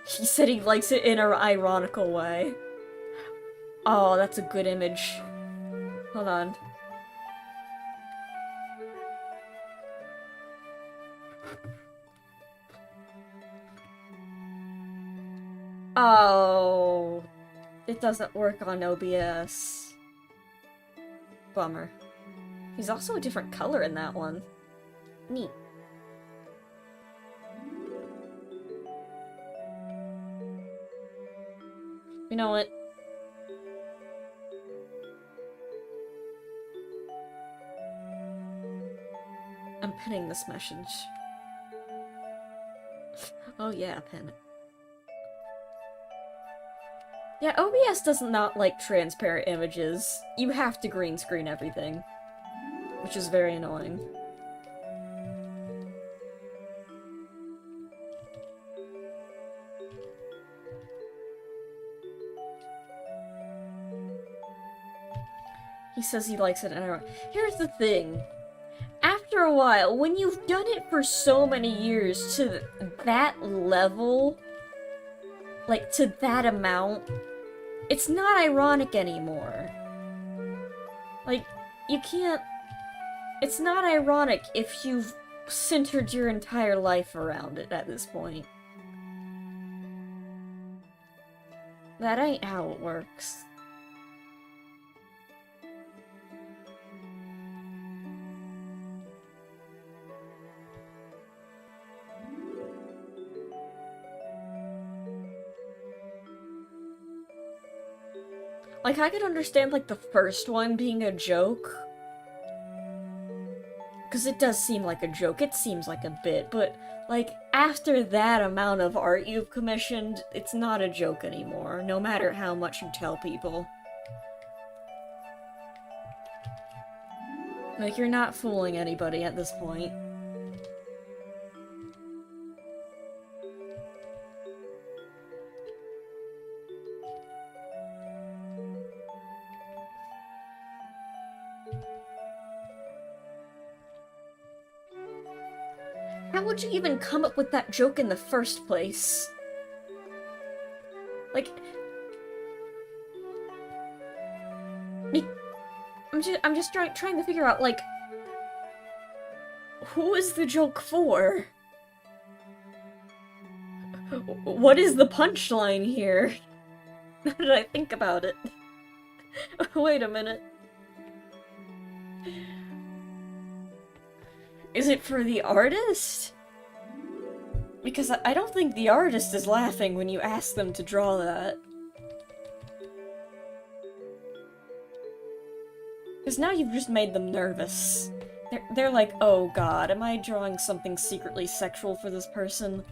He said he likes it in an ironical way. Oh, that's a good image. Hold on. Oh, it doesn't work on OBS. Bummer. He's also a different color in that one. Neat. You know what? I'm pinning this message. Oh yeah, pin it. Yeah, OBS does not like transparent images. You have to green screen everything. Which is very annoying. He says he likes it and here's the thing. After a while, when you've done it for so many years to that level, like, to that amount, it's not ironic anymore. Like, you can't... It's not ironic if you've centered your entire life around it at this point. That ain't how it works. Like, I could understand, like, the first one being a joke. Because it does seem like a joke, it seems like a bit, but, like, after that amount of art you've commissioned, it's not a joke anymore, no matter how much you tell people. Like, you're not fooling anybody at this point. How would you even come up with that joke in the first place? Like... I'm just trying to figure out, like... Who is the joke for? What is the punchline here? Now that I think about it. Wait a minute. Is it for the artist? Because I don't think the artist is laughing when you ask them to draw that. Because now you've just made them nervous. They're like, oh god, am I drawing something secretly sexual for this person?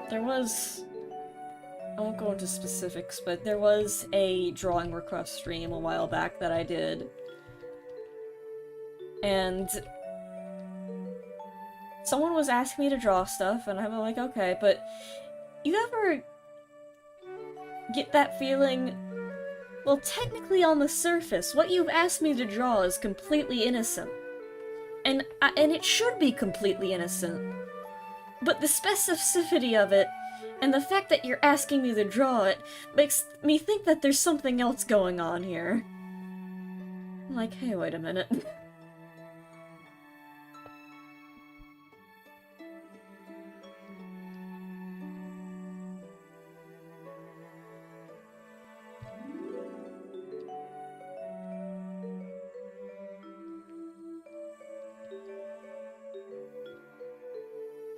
There was... I won't go into specifics, but there was a drawing request stream a while back that I did. And someone was asking me to draw stuff, and I'm like, okay, but you ever get that feeling? Well, technically on the surface, what you've asked me to draw is completely innocent. And it should be completely innocent. But the specificity of it, and the fact that you're asking me to draw it, makes me think that there's something else going on here. I'm like, hey, wait a minute.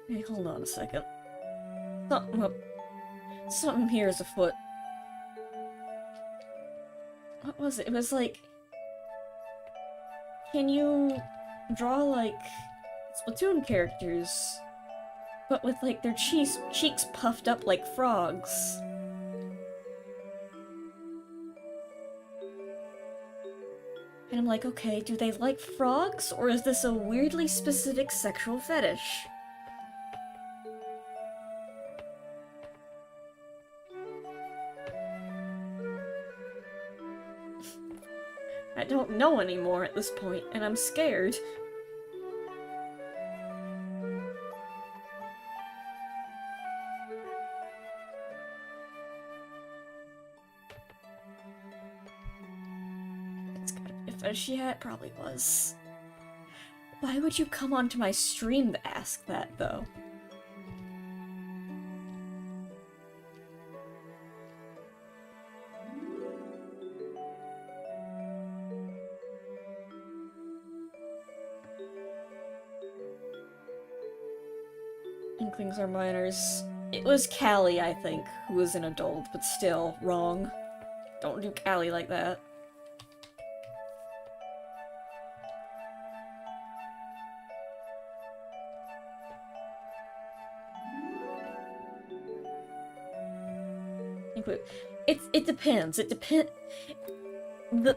Hey, hold on a second. Something here is afoot. What was it? It was like... Can you draw, like, Splatoon characters, but with, like, their cheeks puffed up like frogs? And I'm like, okay, do they like frogs, or is this a weirdly specific sexual fetish? I don't know anymore at this point, and I'm scared. It's gotta be a fetish, yeah, it probably was. Why would you come onto my stream to ask that, though? Inklings are minors. It was Callie, I think, who was an adult, but still, wrong. Don't do Callie like that. It depends. It depends. The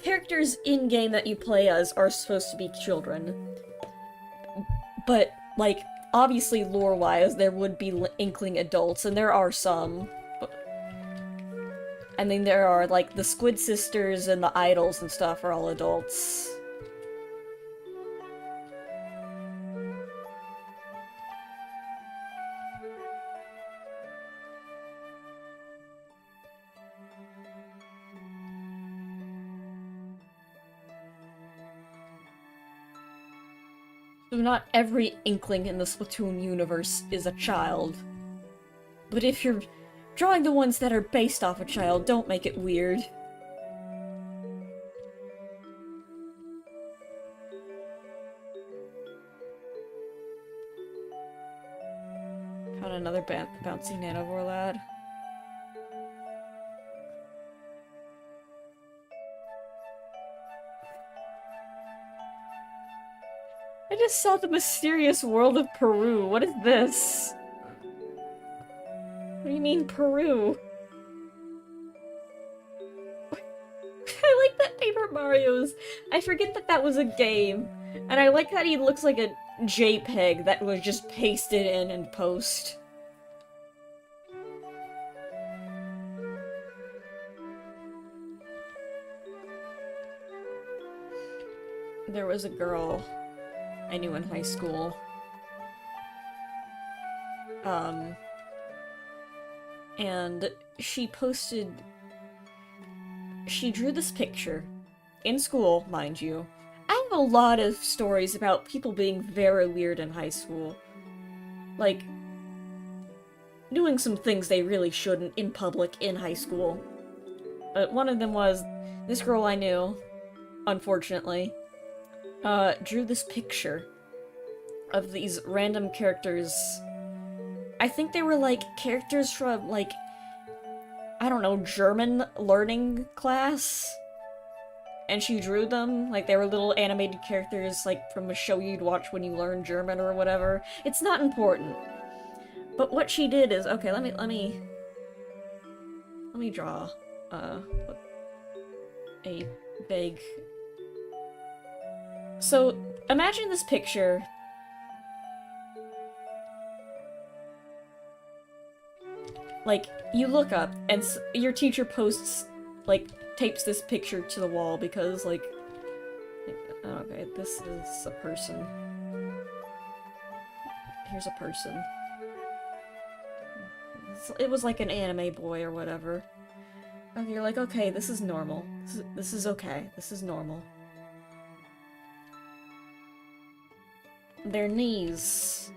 characters in-game that you play as are supposed to be children. But, like, obviously lore-wise, there would be Inkling adults, and there are some. I mean, there are, like, the Squid Sisters and the Idols and stuff are all adults. So not every Inkling in the Splatoon universe is a child. But if you're drawing the ones that are based off a child, don't make it weird. Found another bouncy Nanovore lad. I just saw the mysterious world of Peru. What is this? What do you mean, Peru? I like that Paper Mario's. I forget that that was a game. And I like that he looks like a JPEG that was just pasted in post. There was a girl I knew in high school. And she drew this picture. In school, mind you. I have a lot of stories about people being very weird in high school. Like, doing some things they really shouldn't in public in high school. But one of them was, this girl I knew, unfortunately, drew this picture of these random characters. I think they were, like, characters from, like, I don't know, German learning class? And she drew them, like they were little animated characters, like from a show you'd watch when you learn German or whatever. It's not important. But what she did is, okay, let me draw, a vague... So, imagine this picture. Like, you look up, and your teacher posts, like, tapes this picture to the wall because, like, okay, this is a person. Here's a person. It was like an anime boy or whatever. And you're like, okay, this is normal. This is okay. This is normal. Their knees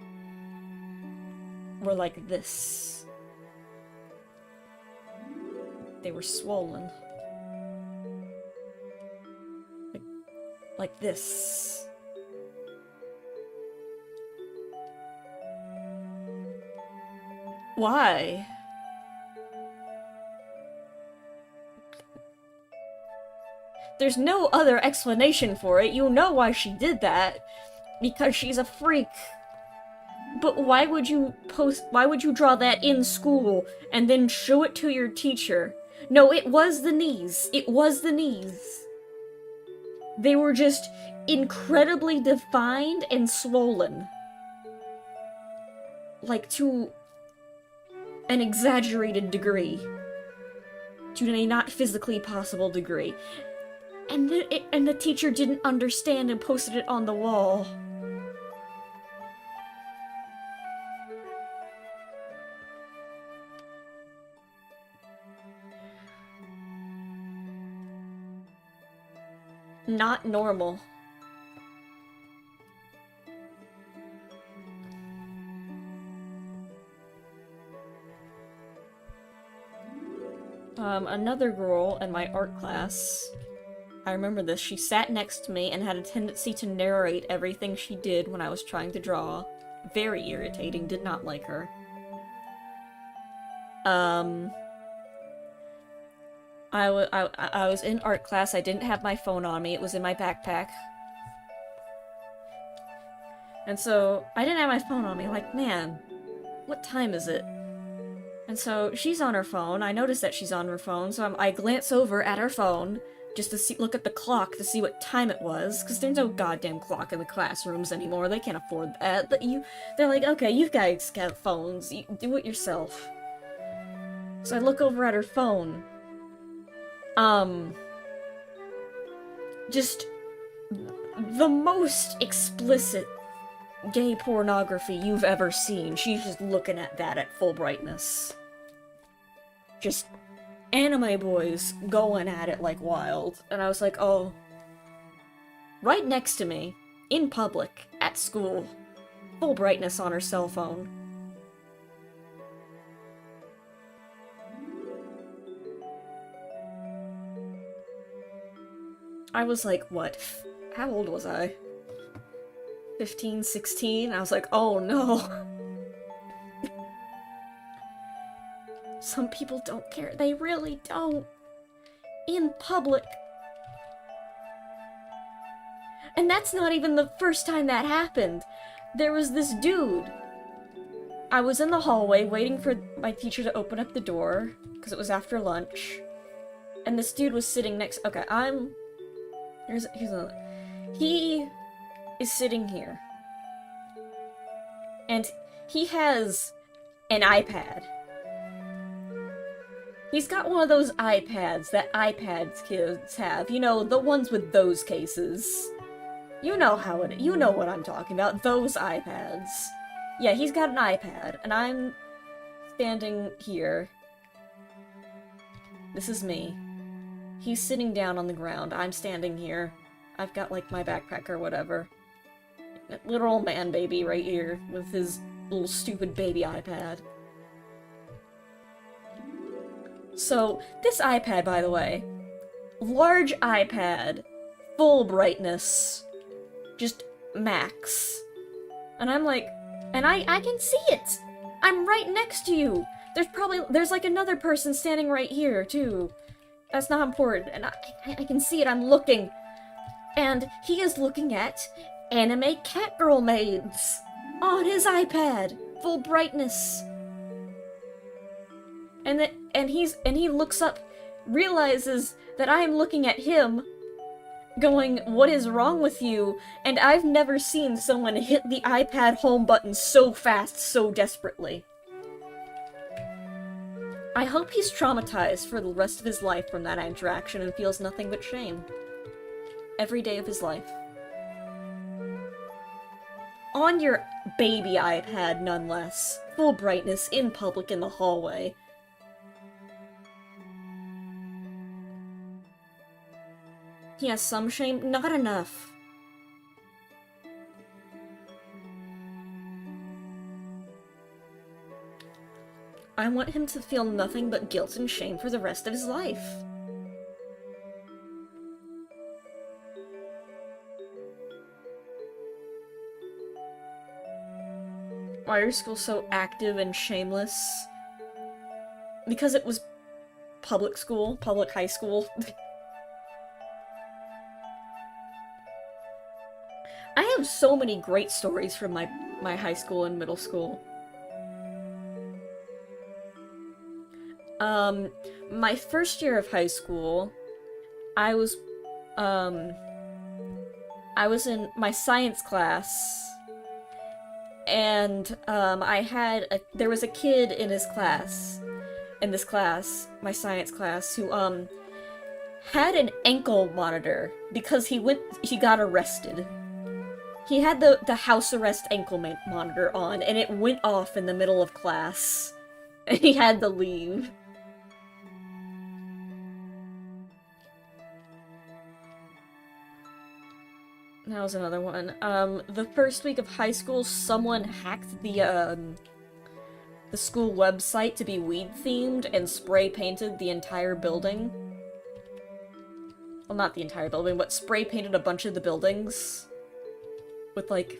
were like this. They were swollen. Like this. Why? There's no other explanation for it. You know why she did that. Because she's a freak. But why would you draw that in school and then show it to your teacher? No, it was the knees. It was the knees. They were just incredibly defined and swollen. Like, to an exaggerated degree. To a not physically possible degree. And the teacher didn't understand and posted it on the wall. Not normal. Another girl in my art class, I remember this, she sat next to me and had a tendency to narrate everything she did when I was trying to draw. Very irritating, did not like her. I was in art class, I didn't have my phone on me, it was in my backpack. And so, I didn't have my phone on me, like, man, what time is it? And so, she's on her phone, I notice that she's on her phone, so I glance over at her phone, just to look at the clock to see what time it was, because there's no goddamn clock in the classrooms anymore, they can't afford that. They're like, okay, you guys got phones, you do it yourself. So I look over at her phone. Just the most explicit gay pornography you've ever seen. She's just looking at that at full brightness. Just anime boys going at it like wild. And I was like, oh. Right next to me, in public, at school, full brightness on her cell phone. I was like, what? How old was I? 15, 16? I was like, oh no. Some people don't care. They really don't. In public. And that's not even the first time that happened. There was this dude. I was in the hallway waiting for my teacher to open up the door, because it was after lunch. And this dude was sitting next... Okay, here's another. He is sitting here. And he has an iPad. He's got one of those iPads that iPads kids have. You know, the ones with those cases. You know how it is. You know what I'm talking about. Those iPads. Yeah, he's got an iPad, and I'm standing here. This is me. He's sitting down on the ground. I'm standing here. I've got, like, my backpack or whatever. Literal man baby right here with his little stupid baby iPad. So, this iPad, by the way, large iPad, full brightness, just max. And I'm like, and I can see it! I'm right next to you! There's like another person standing right here, too. That's not important, and I can see it, I'm looking. And he is looking at anime catgirl maids on his iPad, full brightness. And he looks up, realizes that I am looking at him, going, "What is wrong with you?" And I've never seen someone hit the iPad home button so fast, so desperately. I hope he's traumatized for the rest of his life from that interaction and feels nothing but shame. Every day of his life. On your baby iPad, nonetheless. Full brightness, in public, in the hallway. He has some shame, not enough. I want him to feel nothing but guilt and shame for the rest of his life. Why are schools so active and shameless? Because it was public school, public high school. I have so many great stories from my high school and middle school. My first year of high school, I was in my science class, and there was a kid in this class, my science class, who had an ankle monitor because he got arrested. He had the house arrest ankle monitor on, and it went off in the middle of class, and he had to leave. That was another one. The first week of high school, someone hacked the school website to be weed-themed and spray-painted the entire building. Well, not the entire building, but spray-painted a bunch of the buildings. With, like,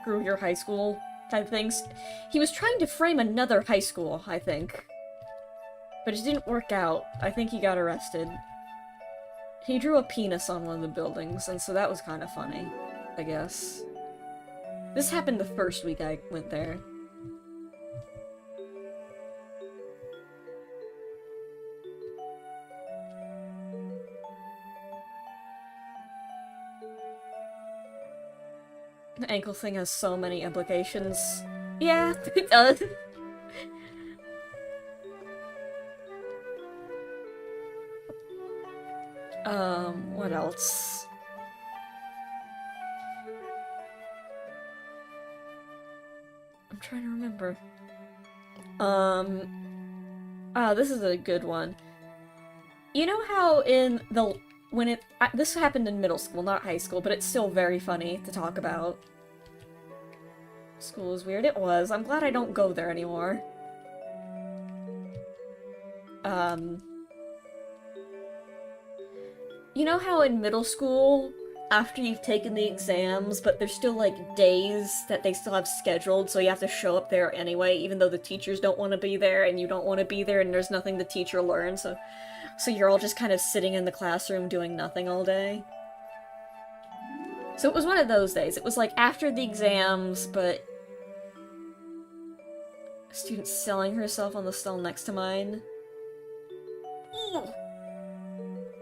screw your high school type things. He was trying to frame another high school, I think. But it didn't work out. I think he got arrested. He drew a penis on one of the buildings, and so that was kind of funny, I guess. This happened the first week I went there. The ankle thing has so many implications. Yeah, it does. What else? I'm trying to remember. This is a good one. You know how this happened in middle school, not high school, but it's still very funny to talk about. School is weird. It was. I'm glad I don't go there anymore. You know how in middle school, after you've taken the exams, but there's still, like, days that they still have scheduled, so you have to show up there anyway, even though the teachers don't want to be there, and you don't want to be there, and there's nothing the teacher learns, so you're all just kind of sitting in the classroom doing nothing all day? So it was one of those days. It was, like, after the exams, but a student selling herself on the stall next to mine. Ooh.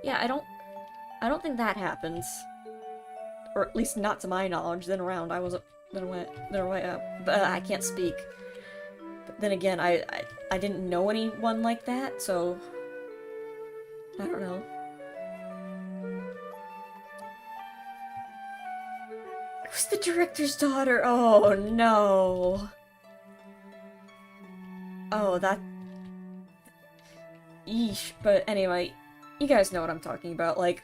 Yeah, I don't think that happens. Or at least not to my knowledge. Then around, I went way up. But I can't speak. But then again, I didn't know anyone like that, so I don't know. It was the director's daughter. Oh no. Oh, that. Yeesh. But anyway, you guys know what I'm talking about. Like,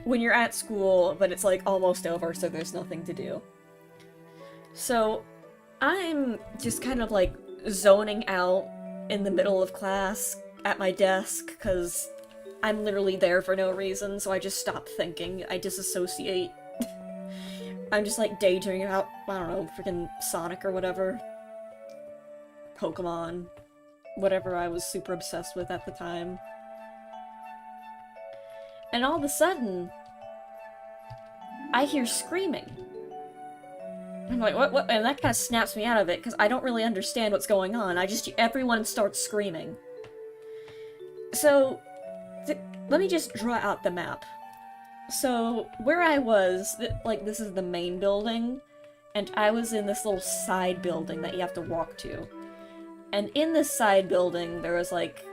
when you're at school, but it's like almost over, so there's nothing to do. So, I'm just kind of like zoning out, in the middle of class at my desk, because I'm literally there for no reason, so I just stop thinking. I disassociate. I'm just like daydreaming about, I don't know, freaking Sonic or whatever. Pokemon. Whatever I was super obsessed with at the time. And all of a sudden, I hear screaming. I'm like, what? And that kind of snaps me out of it, because I don't really understand what's going on. Everyone starts screaming. So, let me just draw out the map. So, where I was, this is the main building, and I was in this little side building that you have to walk to. And in this side building, there was, like,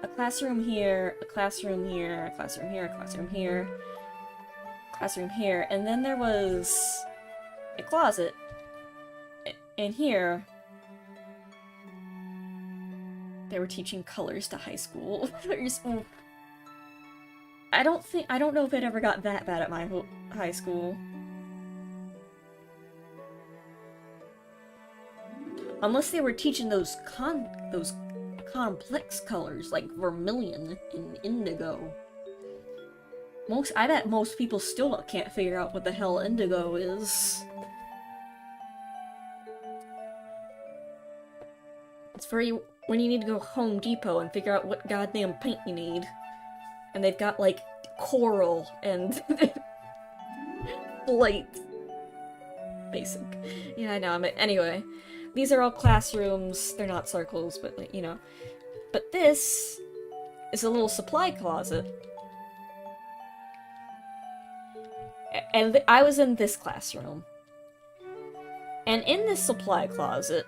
a classroom here, a classroom here, a classroom here, a classroom here, classroom here, and then there was a closet in here. They were teaching colors to high schoolers. I don't know if it ever got that bad at my high school. Unless they were teaching those complex colors, like vermilion and indigo. I bet most people still can't figure out what the hell indigo is. It's when you need to go Home Depot and figure out what goddamn paint you need. And they've got, like, coral and light. Basic. Yeah, I know. Anyway, these are all classrooms. They're not circles, but, like, you know. But this is a little supply closet. And I was in this classroom. And in this supply closet,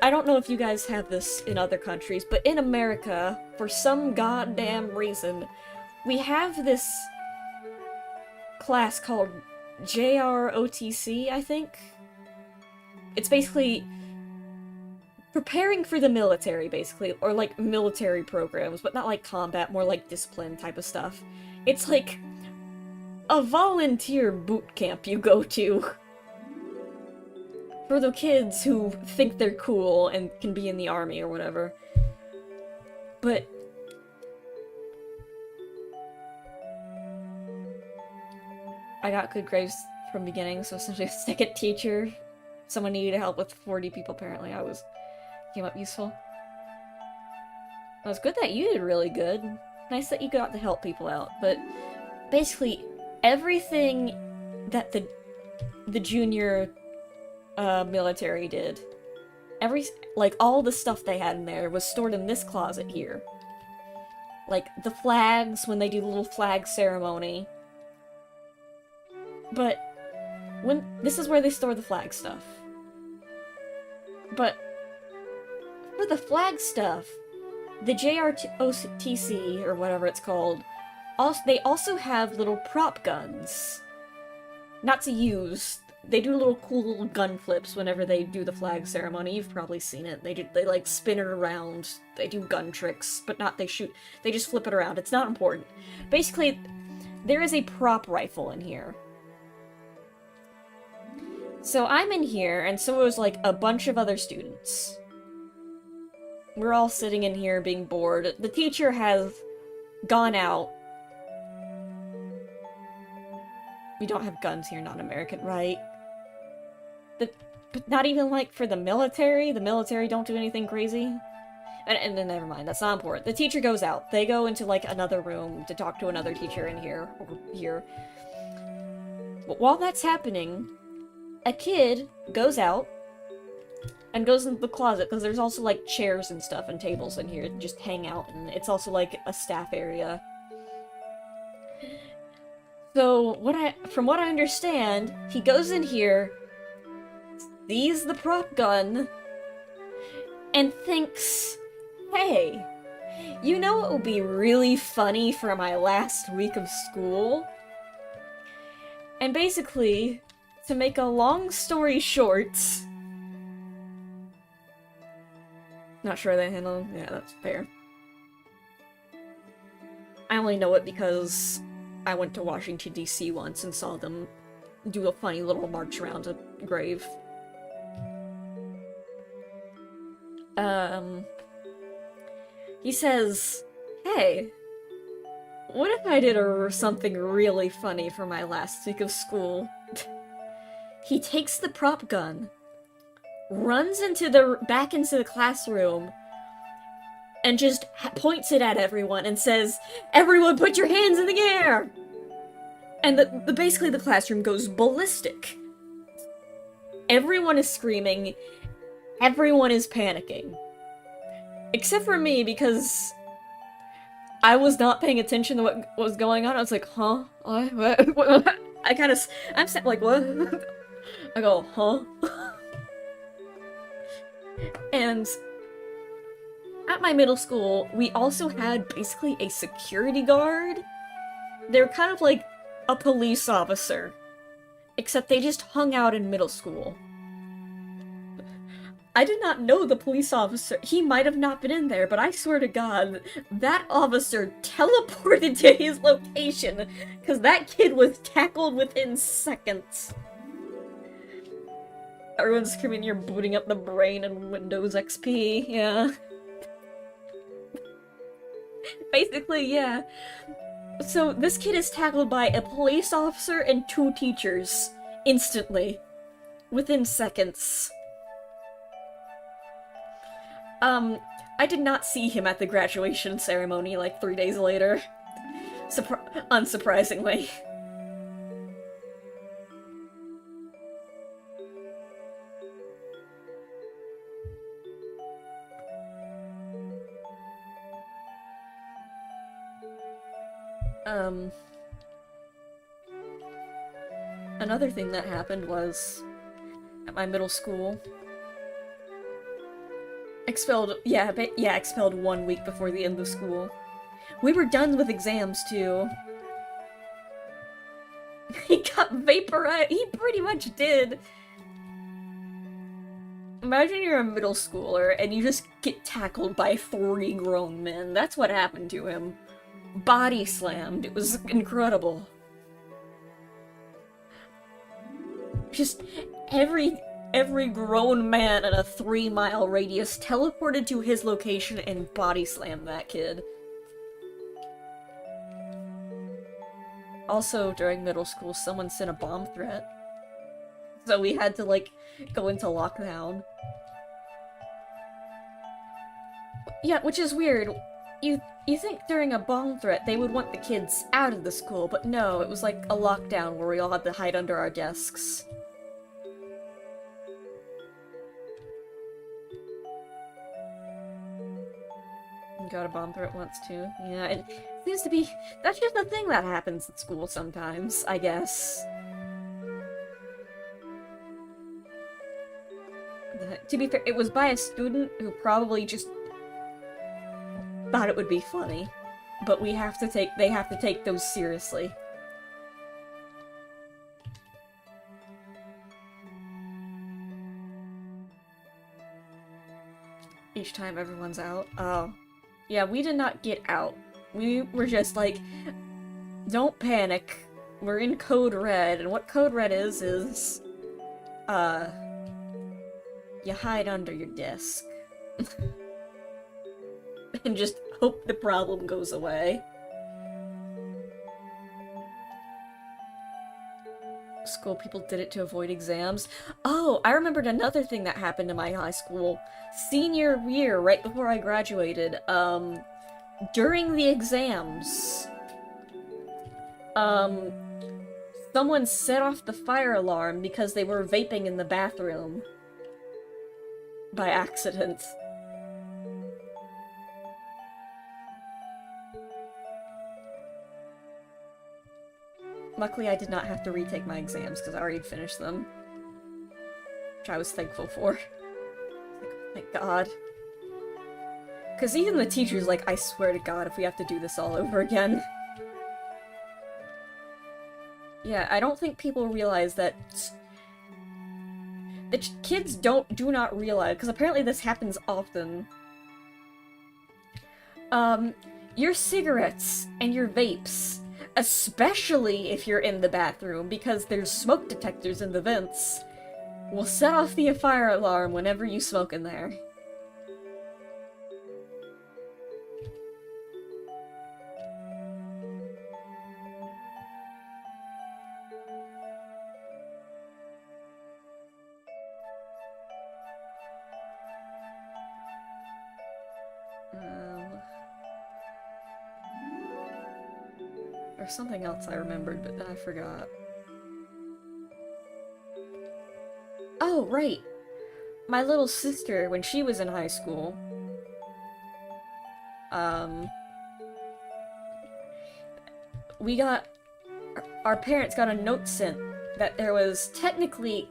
I don't know if you guys have this in other countries, but in America, for some goddamn reason, we have this class called JROTC, I think? It's basically preparing for the military, basically, or like military programs, but not like combat, more like discipline type of stuff. It's like a volunteer boot camp you go to for the kids who think they're cool and can be in the army or whatever. But I got good grades from beginning, so essentially a second teacher. Someone needed help with 40 people, apparently. Came up useful. It was good that you did really good. Nice that you got to help people out, but basically everything that the junior military did, all the stuff they had in there was stored in this closet here. Like, the flags, when they do the little flag ceremony. But, this is where they store the flag stuff. But, for the flag stuff, the JROTC, or whatever it's called, they also have little prop guns. Not to use. They do little cool little gun flips whenever they do the flag ceremony. You've probably seen it. They like spin it around. They do gun tricks, but they shoot. They just flip it around. It's not important. Basically, there is a prop rifle in here. So I'm in here, and so it was like a bunch of other students. We're all sitting in here being bored. The teacher has gone out. We don't have guns here, not American, right? But not even, like, for the military? The military don't do anything crazy? And then never mind, that's not important. The teacher goes out. They go into, like, another room to talk to another teacher in here, or here. But while that's happening, a kid goes out and goes into the closet, because there's also, like, chairs and stuff and tables in here to just hang out, and it's also, like, a staff area. So, from what I understand, he goes in here, sees the prop gun, and thinks, hey, you know what would be really funny for my last week of school? And basically, to make a long story short... Not sure they handle... Yeah, that's fair. I only know it because I went to Washington, D.C. once and saw them do a funny little march around a grave. Um, he says, "Hey, what if I did something really funny for my last week of school?" He takes the prop gun, runs back into the classroom, and just points it at everyone and says, "Everyone put your hands in the air!" And basically the classroom goes ballistic. Everyone is screaming, everyone is panicking. Except for me, because I was not paying attention to what was going on. I was like, huh? What? I'm like, what? I go, huh? And at my middle school, we also had basically a security guard. They're kind of like a police officer, except they just hung out in middle school. I did not know the police officer. He might have not been in there, but I swear to God, that officer teleported to his location, because that kid was tackled within seconds. Everyone's screaming, "You're booting up the brain in Windows XP," yeah. Basically, yeah. So, this kid is tackled by a police officer and 2 teachers. Instantly. Within seconds. I did not see him at the graduation ceremony like 3 days later. Unsurprisingly. Another thing that happened was, at my middle school, expelled 1 week before the end of school. We were done with exams, too. He got vaporized. He pretty much did. Imagine you're a middle schooler and you just get tackled by 3 grown men. That's what happened to him. Body slammed. It was incredible. Just every grown man in a 3-mile radius teleported to his location and body slammed that kid. Also, during middle school, someone sent a bomb threat. So we had to, like, go into lockdown. Yeah, which is weird. You think during a bomb threat they would want the kids out of the school, but no, it was like a lockdown where we all had to hide under our desks. Got a bomb threat once too. Yeah, it seems to be... That's just a thing that happens at school sometimes, I guess. To be fair, it was by a student who probably just thought it would be funny. But they have to take those seriously. Each time everyone's out. Oh. Yeah, we did not get out. We were just like, don't panic. We're in Code Red, and what Code Red is, you hide under your desk. And just hope the problem goes away. School people did it to avoid exams. Oh, I remembered another thing that happened in my high school. Senior year, right before I graduated, during the exams, someone set off the fire alarm because they were vaping in the bathroom. By accident. Luckily, I did not have to retake my exams because I already finished them. Which I was thankful for. Thank God. Because even the teacher's like, I swear to God, if we have to do this all over again. Yeah, I don't think people realize that... The kids do not realize, because apparently this happens often. Your cigarettes and your vapes, especially if you're in the bathroom, because there's smoke detectors in the vents, will set off the fire alarm whenever you smoke in there. There's something else I remembered, but then I forgot. Oh, right! My little sister, when she was in high school, we got... Our parents got a note sent that there was technically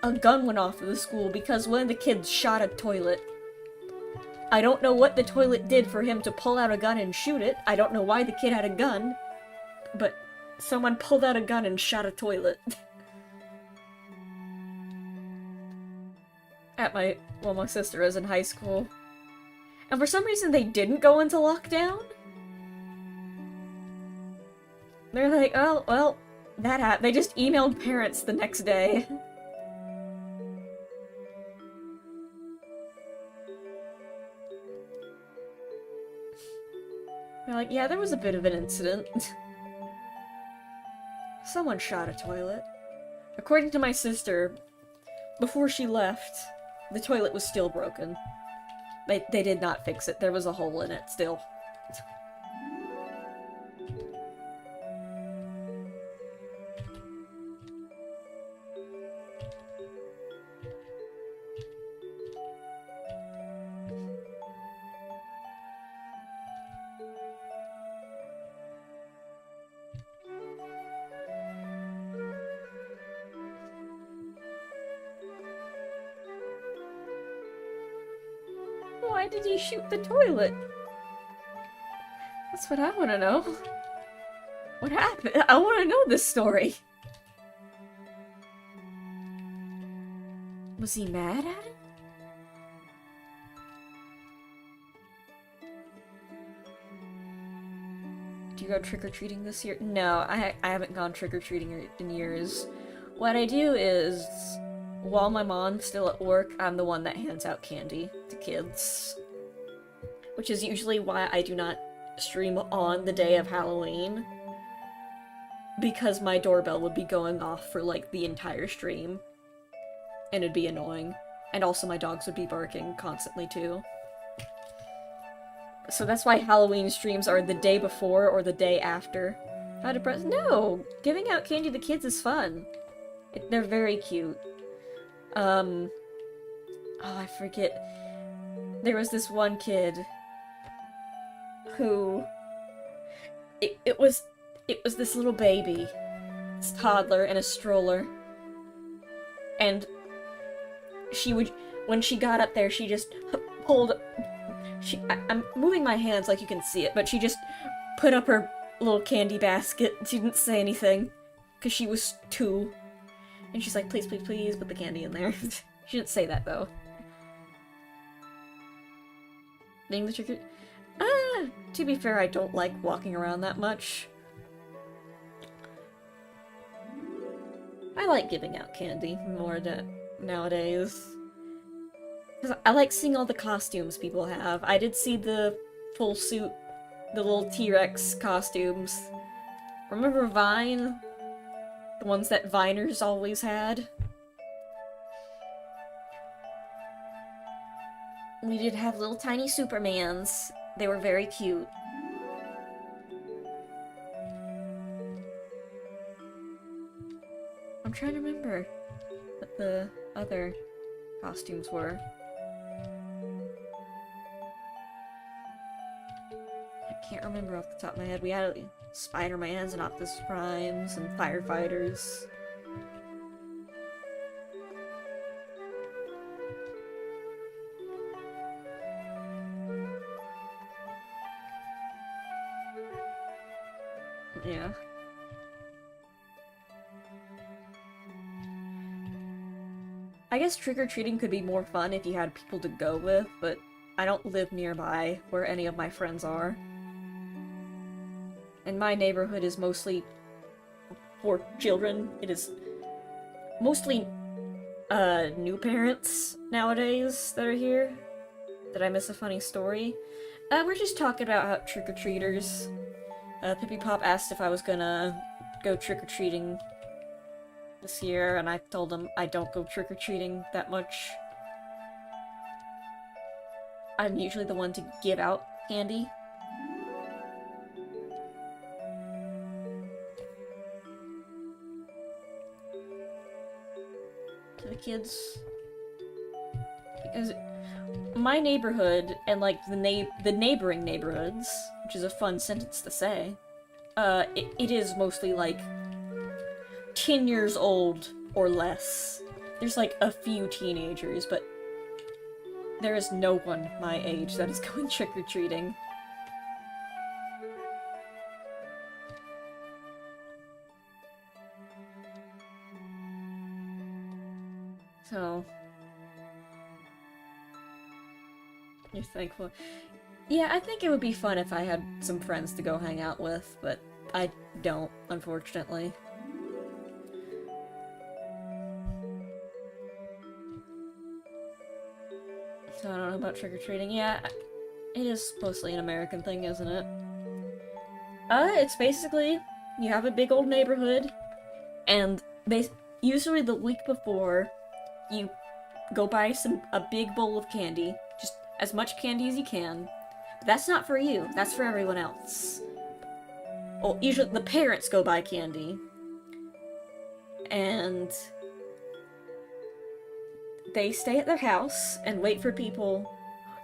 a gun went off of the school because one of the kids shot a toilet. I don't know what the toilet did for him to pull out a gun and shoot it. I don't know why the kid had a gun, but someone pulled out a gun and shot a toilet. Well, my sister was in high school. And for some reason they didn't go into lockdown? They're like, oh, well, that happened. They just emailed parents the next day. They're like, yeah, there was a bit of an incident. Someone shot a toilet. According to my sister, before she left, the toilet was still broken. They did not fix it. There was a hole in it still. Why did he shoot the toilet? That's what I want to know. What happened? I want to know this story. Was he mad at it? Do you go trick-or-treating this year? No, I haven't gone trick-or-treating in years. What I do is, while my mom's still at work, I'm the one that hands out candy to kids. Which is usually why I do not stream on the day of Halloween. Because my doorbell would be going off for, like, the entire stream. And it'd be annoying. And also my dogs would be barking constantly, too. So that's why Halloween streams are the day before or the day after. How depressing? No! Giving out candy to kids is fun. They're very cute. Oh, I forget. There was this one kid who... It was this little baby. This toddler in a stroller. And she would... When she got up there, she just pulled... I'm moving my hands like you can see it, but she just put up her little candy basket. She didn't say anything. Because she was 2. And she's like, please, please, please, put the candy in there. She didn't say that, though. Name the trick. To be fair, I don't like walking around that much. I like giving out candy more nowadays. Because I like seeing all the costumes people have. I did see the full suit, the little T-Rex costumes. Remember Vine? The ones that Viners always had? We did have little tiny Supermans. They were very cute. I'm trying to remember what the other costumes were. I can't remember off the top of my head. We had Spider-Mans and Optimus Primes and firefighters. Yeah. I guess trick-or-treating could be more fun if you had people to go with, but I don't live nearby where any of my friends are. And my neighborhood is mostly for children. It is mostly new parents nowadays that are here. Did I miss a funny story? We're just talking about how trick-or-treaters. Pippi Pop asked if I was gonna go trick-or-treating this year, and I told him I don't go trick-or-treating that much. I'm usually the one to give out candy. to the kids. Because my neighborhood and like the neighboring neighborhoods, which is a fun sentence to say, it is mostly like 10 years old or less. There's like a few teenagers, but there is no one my age that is going trick-or-treating. So, you're thankful. Yeah, I think it would be fun if I had some friends to go hang out with, but I don't, unfortunately. So I don't know about trick-or-treating. Yeah, it is mostly an American thing, isn't it? It's basically, you have a big old neighborhood, and usually the week before, you go buy a big bowl of candy, just as much candy as you can. But that's not for you, that's for everyone else. Well, usually the parents go buy candy, and they stay at their house and wait for people.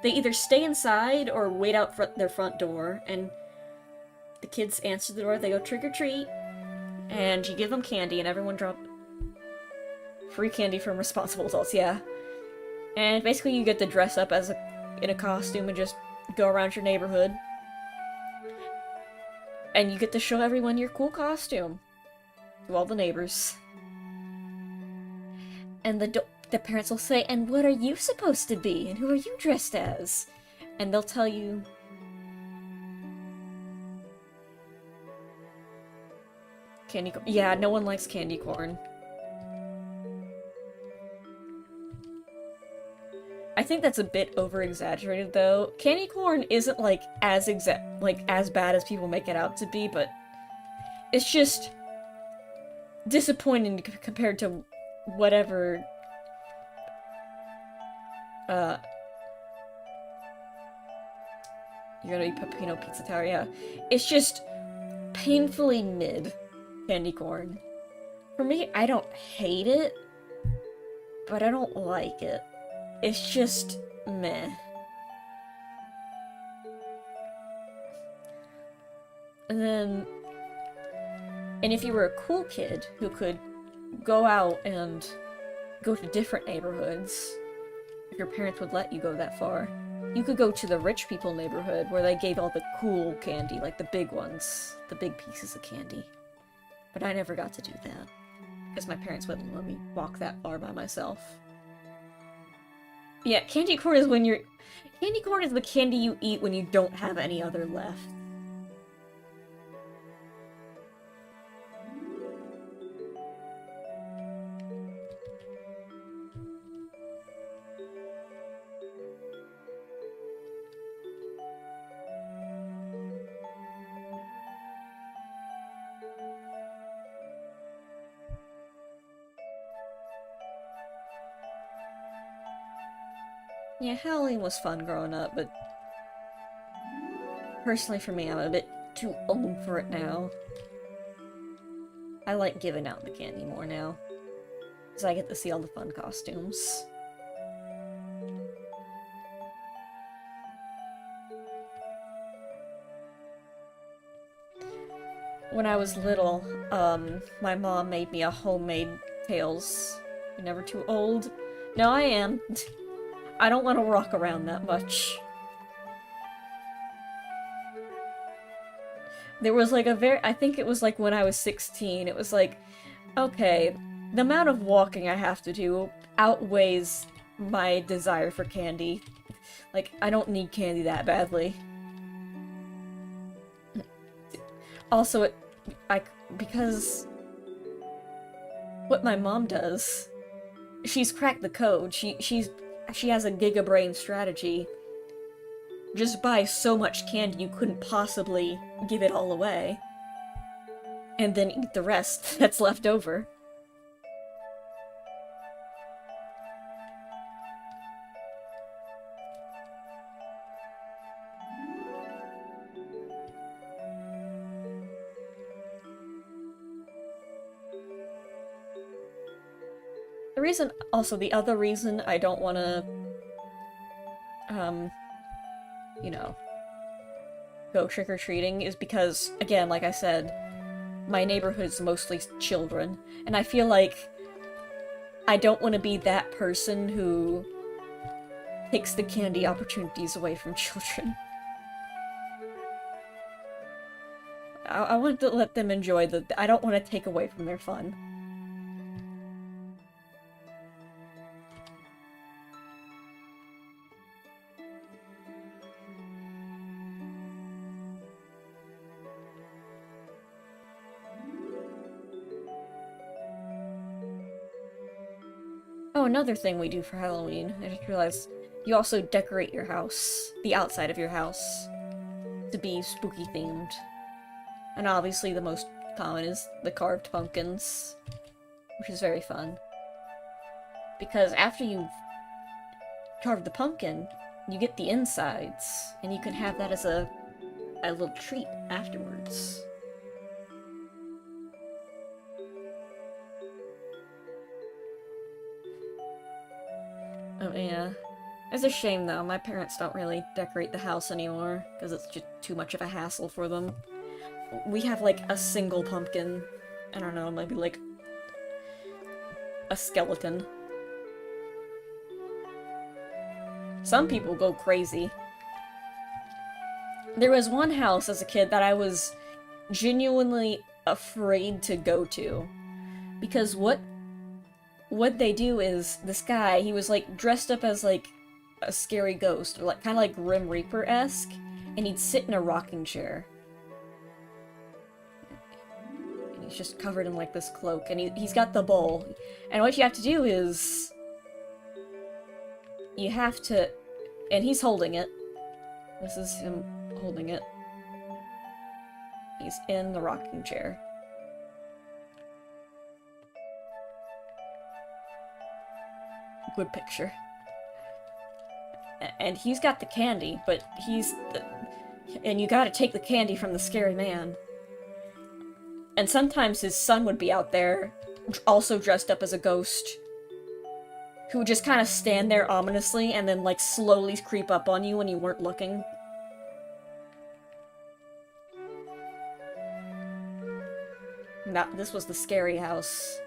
They either stay inside or wait out their front door, and the kids answer the door, they go trick-or-treat, and you give them candy, and everyone drop free candy from responsible adults, yeah. And basically you get to dress up in a costume and just go around your neighborhood. And you get to show everyone your cool costume. To all the neighbors. And the parents will say, "And what are you supposed to be? And who are you dressed as?" And they'll tell you... Candy corn. Yeah, no one likes candy corn. I think that's a bit over-exaggerated, though. Candy corn isn't, like, as bad as people make it out to be, but it's just disappointing compared to whatever, you're gonna eat Peppino Pizza Tower, yeah. It's just painfully mid candy corn. For me, I don't hate it, but I don't like it. It's just meh. And if you were a cool kid who could go out and go to different neighborhoods, if your parents would let you go that far, you could go to the rich people neighborhood where they gave all the cool candy, like the big ones, the big pieces of candy. But I never got to do that, because my parents wouldn't let me walk that far by myself. Yeah, candy corn is candy corn is the candy you eat when you don't have any other left. Yeah, Halloween was fun growing up, but personally for me, I'm a bit too old for it now. I like giving out the candy more now, because I get to see all the fun costumes. When I was little, my mom made me a homemade Tails. You're never too old. No, I am. I don't want to rock around that much. There was like I think it was like when I was 16, it was like, okay, the amount of walking I have to do outweighs my desire for candy. Like, I don't need candy that badly. Also, because what my mom does, she's cracked the code. She has a giga-brain strategy. Just buy so much candy you couldn't possibly give it all away. And then eat the rest that's left over. the other reason I don't want to, you know, go trick-or-treating is because, again, like I said, my neighborhood's mostly children, and I feel like I don't want to be that person who takes the candy opportunities away from children. I want to let them enjoy I don't want to take away from their fun. Oh, another thing we do for Halloween, I just realized, you also decorate your house, the outside of your house, to be spooky themed. And obviously the most common is the carved pumpkins, which is very fun. Because after you've carved the pumpkin, you get the insides, and you can have that as a little treat afterwards. Oh yeah. It's a shame though, my parents don't really decorate the house anymore, because it's just too much of a hassle for them. We have like a single pumpkin. I don't know, maybe like a skeleton. Some people go crazy. There was one house as a kid that I was genuinely afraid to go to. Because what they do is, this guy, he was like dressed up as like a scary ghost, or like kind of like Grim Reaper-esque, and he'd sit in a rocking chair. And he's just covered in like this cloak, and he's got the bowl. And what you have to do is, you have to, and he's holding it. This is him holding it. He's in the rocking chair. Good picture. And he's got the candy, but and you gotta take the candy from the scary man. And sometimes his son would be out there, also dressed up as a ghost, who would just kind of stand there ominously and then, like, slowly creep up on you when you weren't looking. This was the scary house.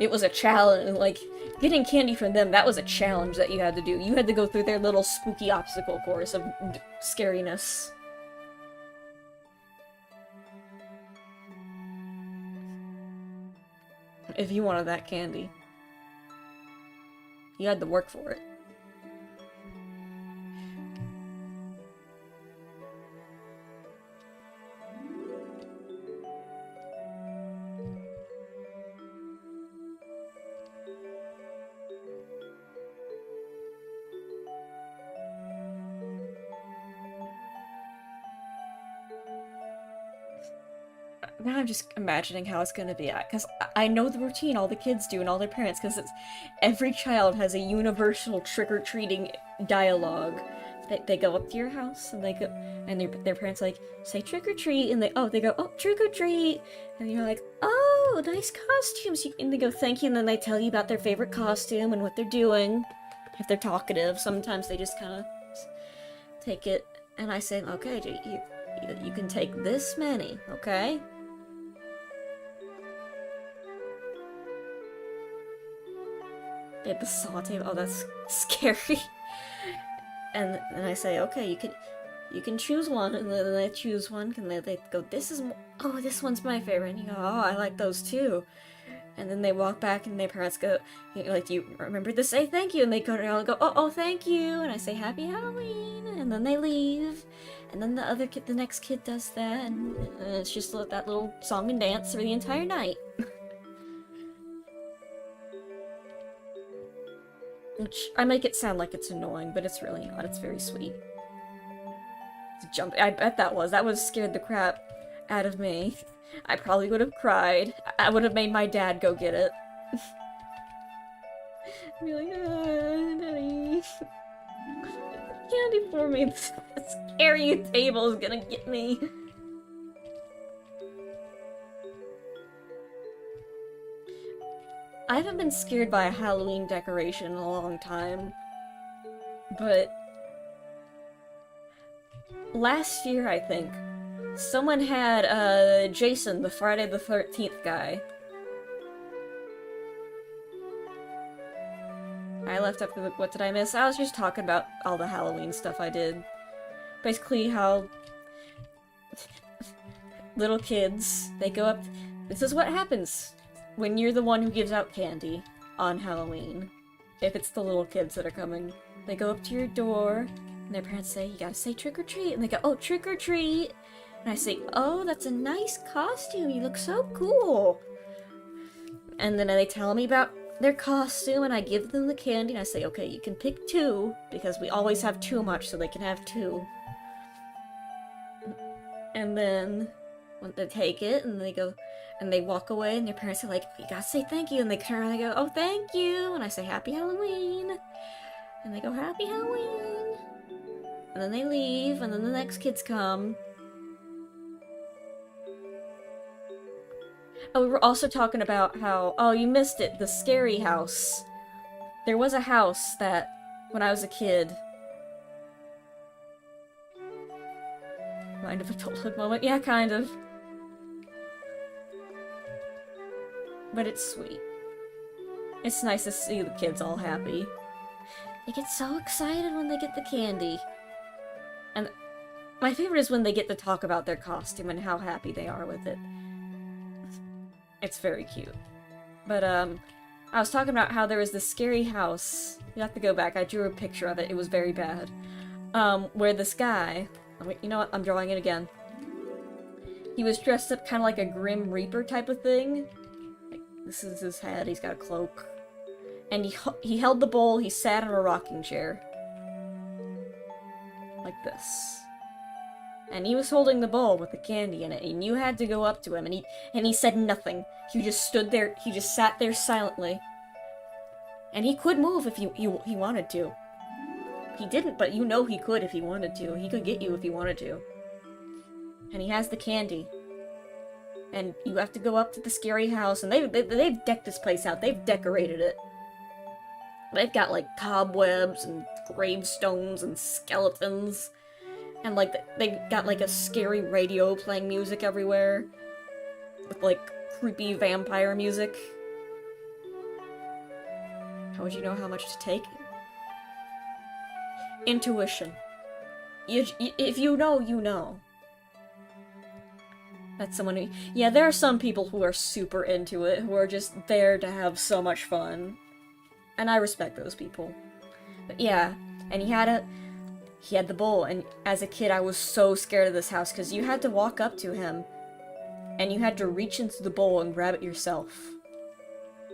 It was a challenge, like, getting candy from them, that was a challenge that you had to do. You had to go through their little spooky obstacle course of scariness. If you wanted that candy. You had to work for it. Now I'm just imagining how it's gonna be at, because I know the routine all the kids do and all their parents, because it's every child has a universal trick-or-treating dialogue. They go up to your house and they go, and their parents like say trick-or-treat, and they go, oh, trick-or-treat, and you're like, oh, nice costumes, and they go thank you, and then they tell you about their favorite costume and what they're doing. If they're talkative, sometimes they just kind of take it, and I say, okay, you can take this many, okay? They had the saw table. Oh, that's scary. And then I say, okay, you can choose one, and then they choose one, and they go, this one's my favorite, and you go, oh, I like those too. And then they walk back, and their parents go, like, do you remember to say thank you? And they go around and go, oh, thank you, and I say, happy Halloween, and then they leave. And then the next kid does that, and it's just that little song and dance for the entire night. Which, I make it sound like it's annoying, but it's really not. It's very sweet. I bet that was scared the crap out of me. I probably would have cried. I would have made my dad go get it. Be like, Daddy. Candy for me. This scary table is gonna get me. I haven't been scared by a Halloween decoration in a long time, but last year, I think, someone had, Jason, the Friday the 13th guy. I left up with what did I miss? I was just talking about all the Halloween stuff I did. Basically how little kids, they go up... This is what happens when you're the one who gives out candy on Halloween. If it's the little kids that are coming. They go up to your door, and their parents say, you gotta say trick or treat. And they go, oh, trick or treat. And I say, oh, that's a nice costume. You look so cool. And then they tell me about their costume, and I give them the candy, and I say, okay, you can pick 2, because we always have too much, so they can have 2. And then, when they take it, and they go, and they walk away, and their parents are like, you gotta say thank you, and they turn around and they go, oh, thank you, and I say, happy Halloween, and they go, happy Halloween, and then they leave, and then the next kids come. Oh, we were also talking about how, oh, you missed it, the scary house. There was a house that, when I was a kid... Mind of adulthood moment? Yeah, kind of. But it's sweet. It's nice to see the kids all happy. They get so excited when they get the candy. And my favorite is when they get to talk about their costume and how happy they are with it. It's very cute. But, I was talking about how there was this scary house. You have to go back. I drew a picture of it. It was very bad. Where this guy... You know what? I'm drawing it again. He was dressed up kind of like a Grim Reaper type of thing. Like, this is his head. He's got a cloak. And he held the bowl. He sat in a rocking chair. Like this. And he was holding the bowl with the candy in it, and you had to go up to him, and he said nothing. He just stood there, he just sat there silently. And he could move if he wanted to. He didn't, but you know he could if he wanted to. He could get you if he wanted to. And he has the candy. And you have to go up to the scary house, and they've decked this place out. They've decorated it. They've got, like, cobwebs and gravestones and skeletons. And, like, they got, like, a scary radio playing music everywhere. With, like, creepy vampire music. How would you know how much to take? Intuition. If you know, you know. That's someone who... Yeah, there are some people who are super into it, who are just there to have so much fun. And I respect those people. But yeah, and he had the bowl, and as a kid I was so scared of this house, because you had to walk up to him, and you had to reach into the bowl and grab it yourself,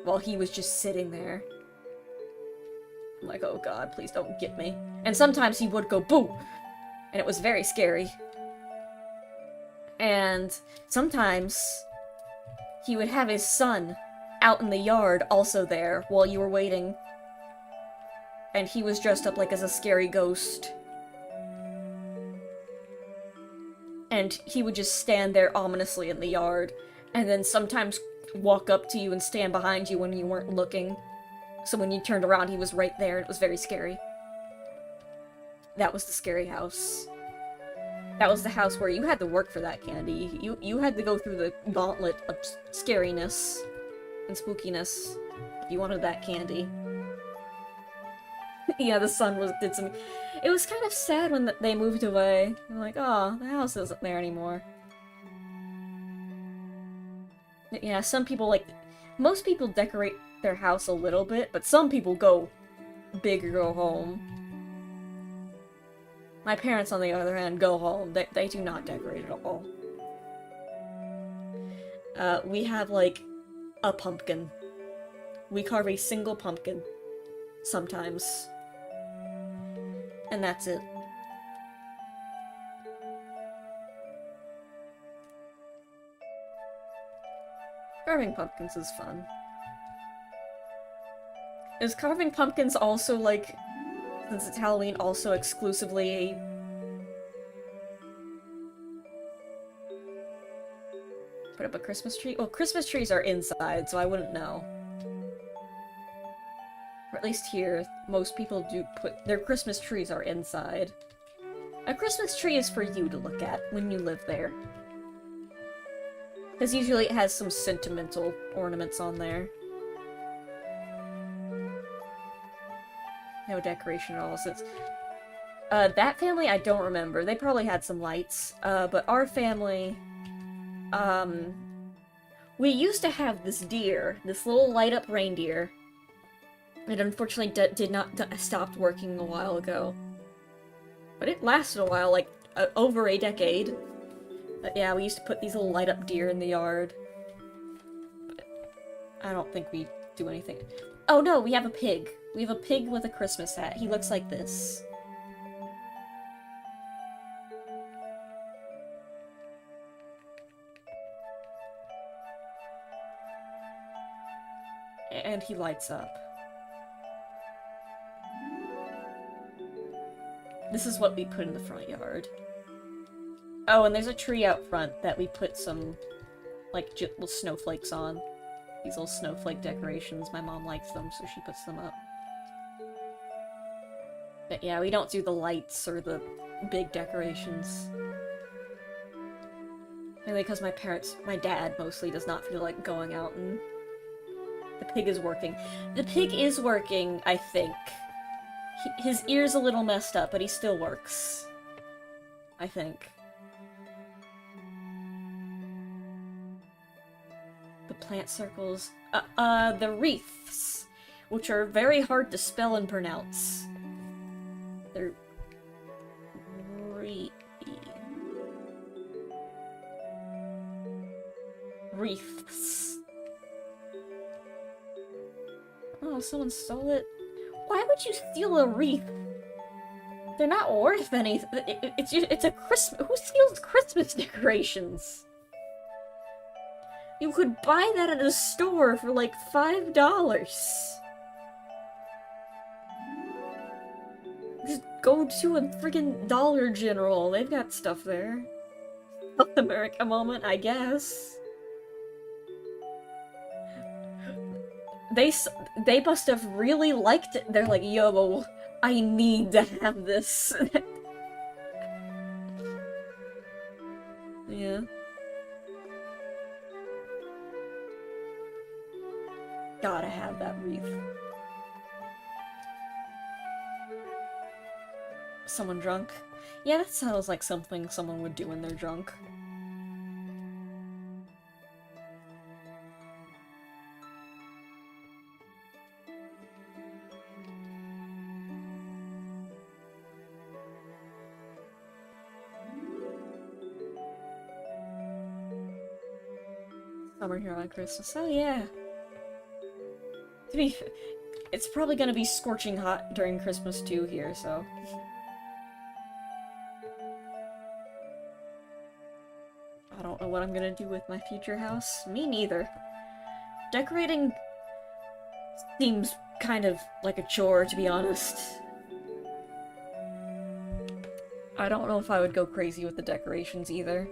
while he was just sitting there. I'm like, oh god, please don't get me. And sometimes he would go boo! And it was very scary. And sometimes he would have his son out in the yard also there while you were waiting. And he was dressed up like as a scary ghost. And he would just stand there ominously in the yard, and then sometimes walk up to you and stand behind you when you weren't looking. So when you turned around, he was right there. It was very scary. That was the scary house. That was the house where you had to work for that candy. You had to go through the gauntlet of scariness and spookiness if you wanted that candy. Yeah, the sun did some... It was kind of sad when they moved away. I'm like, oh, the house isn't there anymore. Yeah, some people, like... Most people decorate their house a little bit, but some people go big or go home. My parents, on the other hand, go home. They do not decorate at all. We have, like, a pumpkin. We carve a single pumpkin. Sometimes. And that's it. Carving pumpkins is fun. Is carving pumpkins also, like, since it's Halloween, also exclusively put up a Christmas tree? Well, Christmas trees are inside, so I wouldn't know. at least here, most people do put their Christmas trees are inside. A Christmas tree is for you to look at when you live there. Because usually it has some sentimental ornaments on there. No decoration at all, since... that family, I don't remember. They probably had some lights. But our family... we used to have this deer, this little light-up reindeer. It unfortunately stopped working a while ago. But it lasted a while, like, over a decade. But yeah, we used to put these little light-up deer in the yard. But I don't think we do anything. Oh no, we have a pig. We have a pig with a Christmas hat. He looks like this. And he lights up. This is what we put in the front yard. Oh, and there's a tree out front that we put some, like, little snowflakes on. These little snowflake decorations. My mom likes them, so she puts them up. But yeah, we don't do the lights or the big decorations. Mainly because my dad mostly does not feel like going out and... The pig is working. The pig is working, I think. His ear's a little messed up, but he still works. I think. The plant circles. The wreaths, which are very hard to spell and pronounce. They're... Wreaths. Oh, someone stole it. Why would you steal a wreath? They're not worth anything. It's a Christmas. Who steals Christmas decorations? You could buy that at a store for like $5. Just go to a friggin' Dollar General. They've got stuff there. South America moment, I guess. They must have really liked it. They're like, yo, I need to have this. Yeah. Gotta have that wreath. Someone drunk? Yeah, that sounds like something someone would do when they're drunk. Summer here on Christmas. Oh yeah. To be it's probably gonna be scorching hot during Christmas too here, so. I don't know what I'm gonna do with my future house. Me neither. Decorating seems kind of like a chore, to be honest. I don't know if I would go crazy with the decorations either.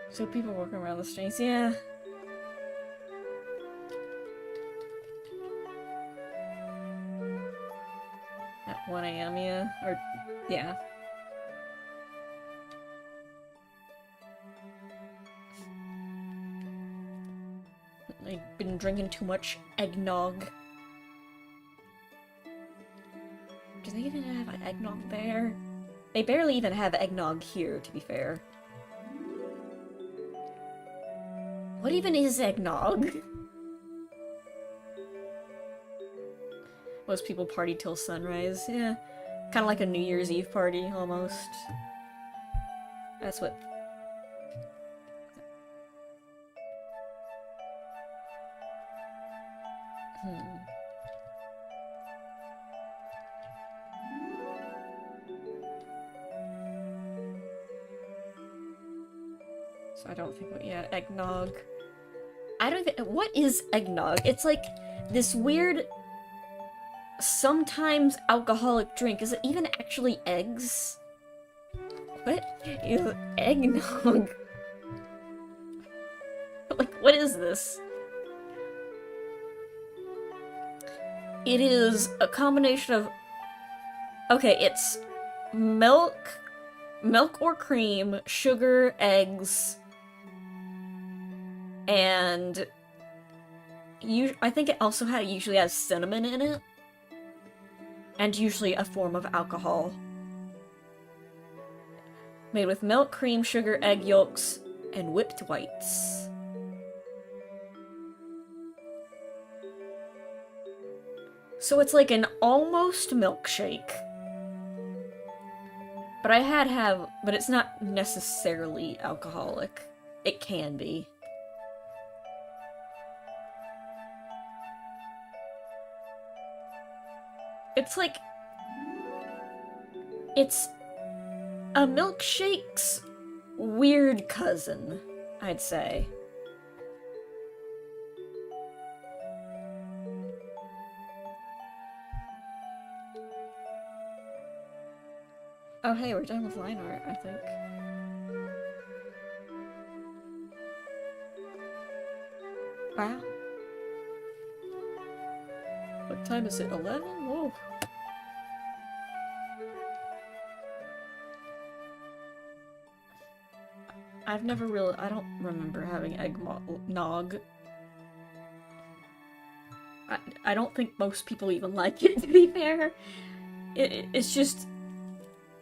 So people walking around the streets, yeah. At 1 AM, yeah. Or, yeah. I've been drinking too much eggnog. Do they even have eggnog there? They barely even have eggnog here, to be fair. What even is eggnog? Most people party till sunrise, yeah. Kind of like a New Year's Eve party, almost. That's what... So I don't think, yeah, eggnog. I don't think, what is eggnog? It's like this weird sometimes alcoholic drink. Is it even actually eggs? What is eggnog? Like, what is this? It is a combination of... Okay, it's milk or cream, sugar, eggs, and I think it also usually has cinnamon in it, and usually a form of alcohol. Made with milk, cream, sugar, egg yolks, and whipped whites. So it's like an almost milkshake. But but it's not necessarily alcoholic. It can be. It's like... It's a milkshake's weird cousin, I'd say. Oh hey, we're done with line art, I think. Wow. What time is it? 11? Whoa. I don't remember having eggnog. I don't think most people even like it, to be fair. It's just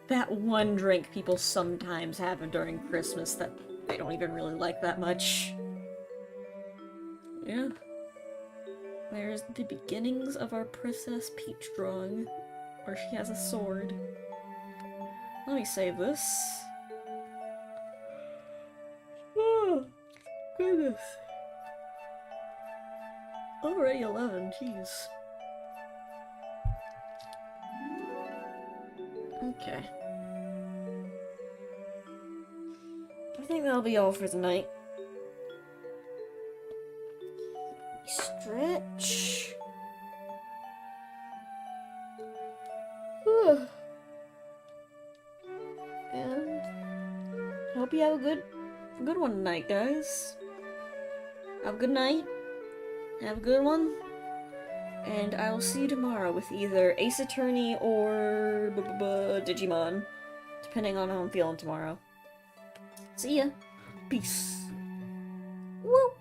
that one drink people sometimes have during Christmas that I don't even really like that much. Yeah. There's the beginnings of our Princess Peach drawing, where she has a sword. Let me save this. Oh, goodness. Already 11, jeez. Okay. I think that'll be all for tonight. Stretch. Whew. And I hope you have a good one tonight, guys. Have a good night. Have a good one. And I will see you tomorrow with either Ace Attorney or Digimon, depending on how I'm feeling tomorrow. See ya. Peace. Woo!